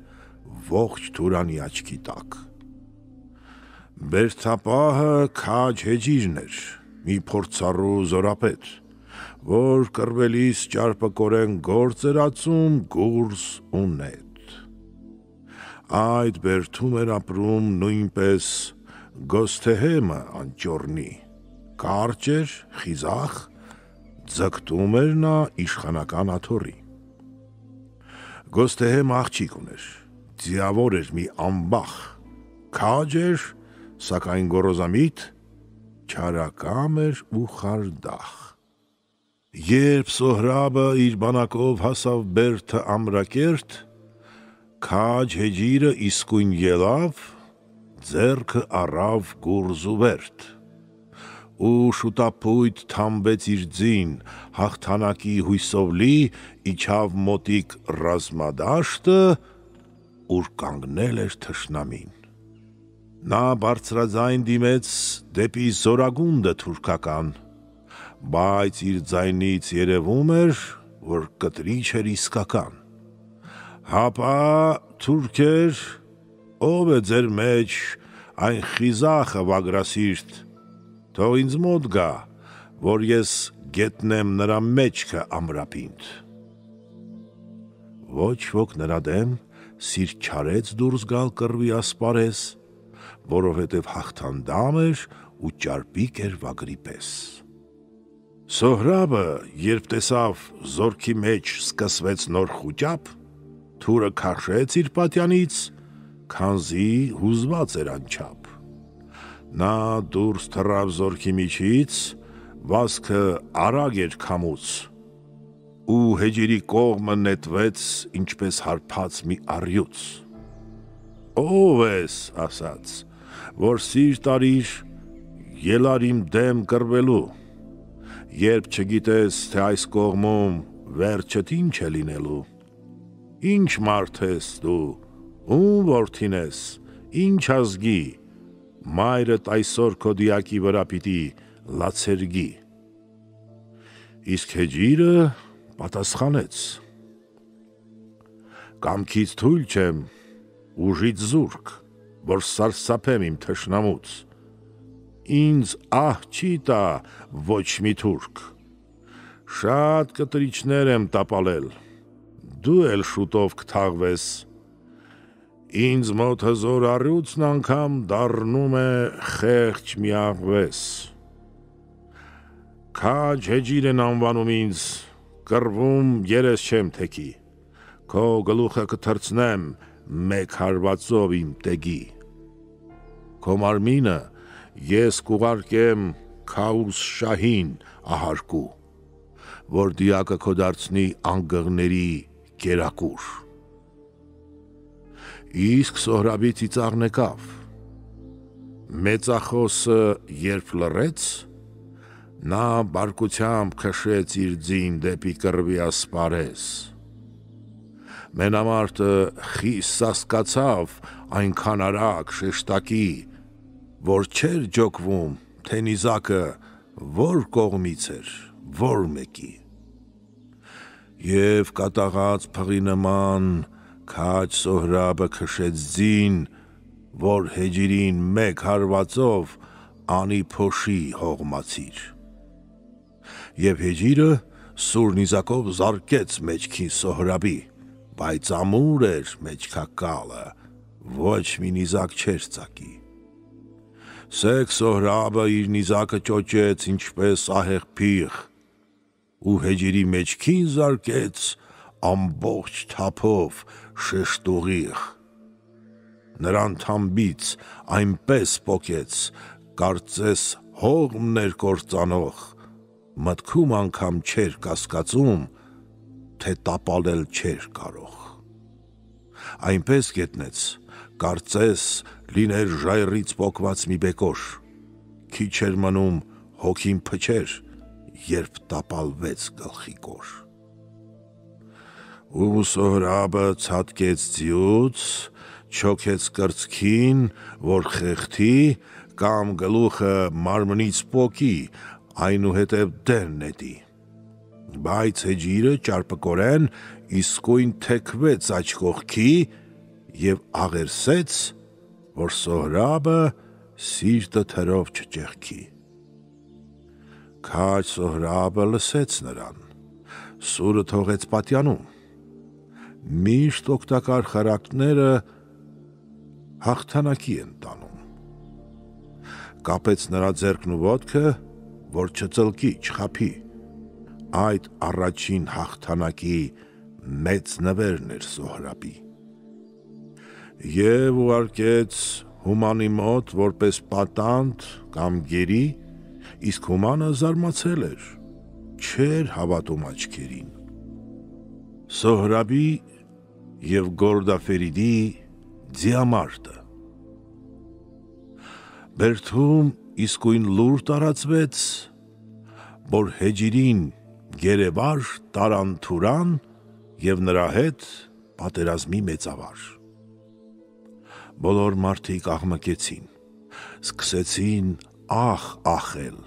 A: ողջ Թուրանի աչքի տակ։ Բերդապահը Քաջ Հեջիրն էր, մի փորձառու զորապետ, որ կռվելիս ճարպկորեն գործ էր ածում գուրզ ու նետ։ Այդ բերդում էր ապրում նույնպես Գոսթեհեմը անճոռնի, կարճ էր, խիզախ, ձգտում էր նա իշխանական աթոռի։ Գոսթեհեմը աղջիկ ուներ, ձիավոր էր մի ամբախ, քաջ էր, սակայն գոռոզամիտ, չարակամ էր ու խարդախ։ Երբ Սոհրաբը իր բանակով հասավ Բերդը ամրակերտ, Քաջ Հեջիրը իսկույն ելավ, ձեռքը առավ գուրզ ու վերդ, ու շուտապույտ թամբեց իր ձին, հաղթանակի հույսով լի իջավ մոտիկ ռազմադաշտը, ուր կանգնել էր թշնամին։ Նա բարձրաձայն դիմեց դեպի զորագունդը թուրքական, բայց իր ձայնից երևում էր, որ կտրիչ էր իսկական։ Հապա թուրքեր, ով է ձեր մեջ այն խիզախը վագրասիրտ, թող ինձ մոտ գա, որ ես գետնեմ նրա մեջքը ամրապինդ։ Ոչ ոք նրա դեմ սիրտ չարեց դուրս գալ կռվի ասպարես, որովհետև հաղթանդամ էր ու ճարպիկ էր վագրի պես։ Սոհրաբը, երբ տեսավ զորքի մեջ սկսվեց նոր խուճապ, թուրը քաշեց իր պատյանից, քանզի հուզված էր անչափ։ Նա դուրս թռավ զորքի միջից, վազքը արագ էր քամուց, ու Հեջիրի կողմը նետվեց ինչպես հարբած մի առյուծ։ Ո՞վ ես, ասաց, որ սիրտ արիր, ելար իմ դեմ կռվելու, երբ չգիտես, թե այս կողմում վերջդ ինչ է լինելու։ Ինչ մարդ ես դու, ում որդին ես, ինչ ազգի, մայրդ այսօր քո դիակի վրա պիտի լացերգի։ Իսկ Հեջիրը պատասխանեց. Կամքից թույլ չեմ, ուժից զուրկ, որ սարսափեմ իմ թշնամուց, ինձ ահ չի տա ոչ մի թուրք, շատ կտրիչներ եմ տապալել, դու էլ շուտով կթաղվես, ինձ մոտ հզոր առյուծն անգամ դառնում է խեղճ մի աղվես։ Քաջ Հեջիր են անվանում ինձ, կռվում երես չեմ թեքի, քո գլուխը կթռցնեմ մեկ հարվածով իմ տեգի։ Քո մարմինը ես կուղարկեմ Քաուս շահին ահարկու, որ դիակը քո դարձնի անգղների կերակուր։ Իսկ Սոհրաբի ծիծաղն եկավ, մեծախոսը երբ լռեց, նա բարկությամբ քշեց իր ձին դեպի կռվի ասպարես։ Մենամարտը խիստ սասկացավ այնքան արագ շեշտակի, որ չէր ջոկվում, թե նիզակը որ կողմից էր, որ մեկի։ Եվ կատաղած փղի նման Քաջ Սոհրաբը քշեց ձին, որ Հեջիրին մեկ հարվածով անի փոշի հողմացիր։ Եվ Հեջիրը սուր նիզակով զարկեց մեջքին Սոհրաբի, բայց ամուր էր մեջքակալը, ոչ մի նիզակ չէր ծակի։ Սեկ Սոհրաբը իր նիզակը ճոճեց ինչպես ահեղ փիղ, ու Հեջիրի մեջքին զարկեց ամբողջ թափով շեշտուղիղ։ Նրան թամբից այնպես պոկեց, կարծես հողմն էր կործանող, մտքում անգամ չէր կասկածում, թե տապալել չէր կարող։ այնպես գետնեց, կարծես լիներ ժայռից պոկված մի բեկոր, քիչ էր մնում հոգին փչեր, երբ տապալվեց գլխի կոր։ Ու Սոհրաբը ցատկեց ձիուց, չոքեց կրծքին, որ խեղդի, կամ գլուխը մարմնից պոկի, այնուհետև դեն նետի։ Բայց հեջիրը ճարպկորեն իսկույն թեքվեց աջ կողքի և աղերսեց, որ Սոհրաբը սիրտը թրով չճեղքի։ Քաջ Սոհրաբը լսեց նրան, սուրը թողեց պատյանում, միշտ օգտակար խրատները հաղթանակի են տանում։ Կապեց նրա ձեռքն ու ոտքը, որ չծլկի, չխաբի, այդ առաջին հաղթանակի մեծ նվերն էր Սոհրաբի։ Եվ ուղարկեց Հումանի մոտ որպես պատանդ կամ գերի, իսկ Հումանը զարմացել էր, չէր հավատում աչքերին։ Սոհրաբի և Գորդաֆերիդի ձիամարտը։ Բերդում իսկույն լուր տարածվեց, որ Հեջիրին գերեվար տարան Թուրան և նրա հետ պատերազմի մեծավար։ Բոլոր մարդիկ աղմկեցին, սկսեցին ախ ախել,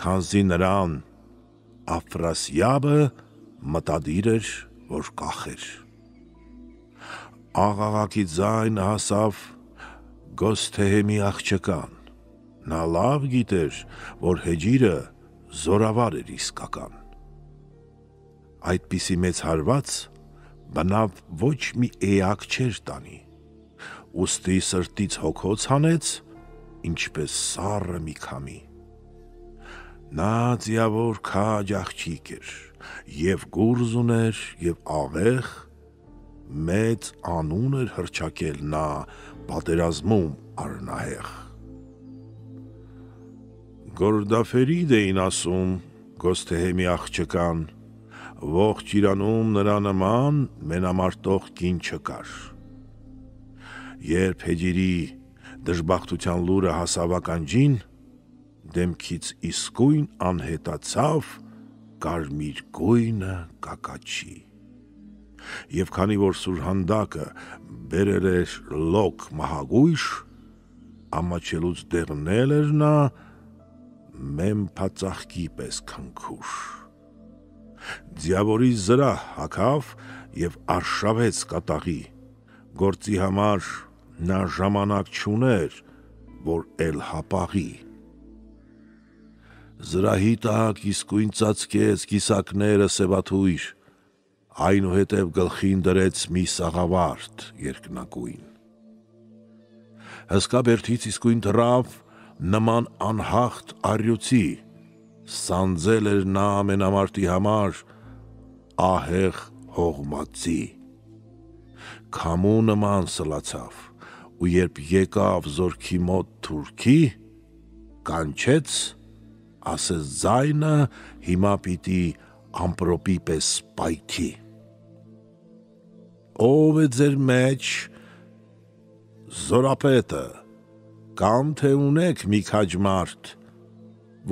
A: քանզի նրան Աֆրասիաբը մտադիր էր, որ կախեր։ Աղաղակի ձայնը հասավ Գոսթեհեմի աղջկան, նա լավ գիտեր, որ Հեջիրը զորավար էր իսկական։ Այդպիսի մեծ հարված բնավ ոչ մի էակ չէր տանի, ուստի սրտից հոգոց հանեց, ինչպես սառը մի քամի։ Նա ձիավոր քաջ աղջիկ էր, և գուրզ ուներ, և աղեղ, մեծ անուն էր հռչակել նա պատերազմում առնահեղ։ Գորդաֆերիդ էին ասում Գոսթեհեմի աղջկան, ողջ Իրանում նրա նման մենամարտող կին չկար։ Երբ Հեջիրի դժբախտության լուրը հասավ ականջին, դեմքից իսկույն անհետացավ կարմիր գույնը կակաչի։ Եվ քանի որ սուրհանդակը բերել էր լոկ մահագույժ, ամաչելուց դեղնել էր նա մեմփածաղկի պես քնքուշ։ Ձիավորի զրահ հագավ և արշավեց կատաղի, գործի համար նա ժամանակ չուներ, որ էլ հապաղի։ Զրահի տակ իսկույն ծածկեց կիսակները սևաթույր, այնուհետև գլխին դրեց մի սաղավարտ երկնագույն։ Հսկա բերդից իսկույն թռավ նման անհաղթ առյուծի, սանձել էր նա մենամարտի համար ահեղ հողմածի։ Քամու նման սլացավ, ու երբ եկավ զորքի մոտ թուրքի, կանչեց, ասես ձայնը հիմա պիտի ամպրոպի պես պայթի։ Ո՞վ է ձեր մեջ զորապետը, կամ թե ունեք մի քաջ մարդ,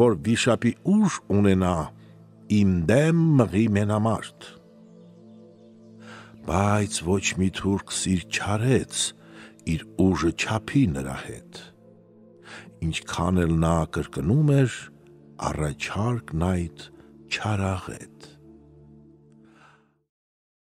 A: որ վիշապի ուժ ունենա իմ դեմ մղի մենամարտ։ Բայց ոչ մի թուրք սիր չարեց իր ուժը չափի նրա հետ, ինչքան էլ նա կրկնում էր առաջարկն այդ չարաղետ։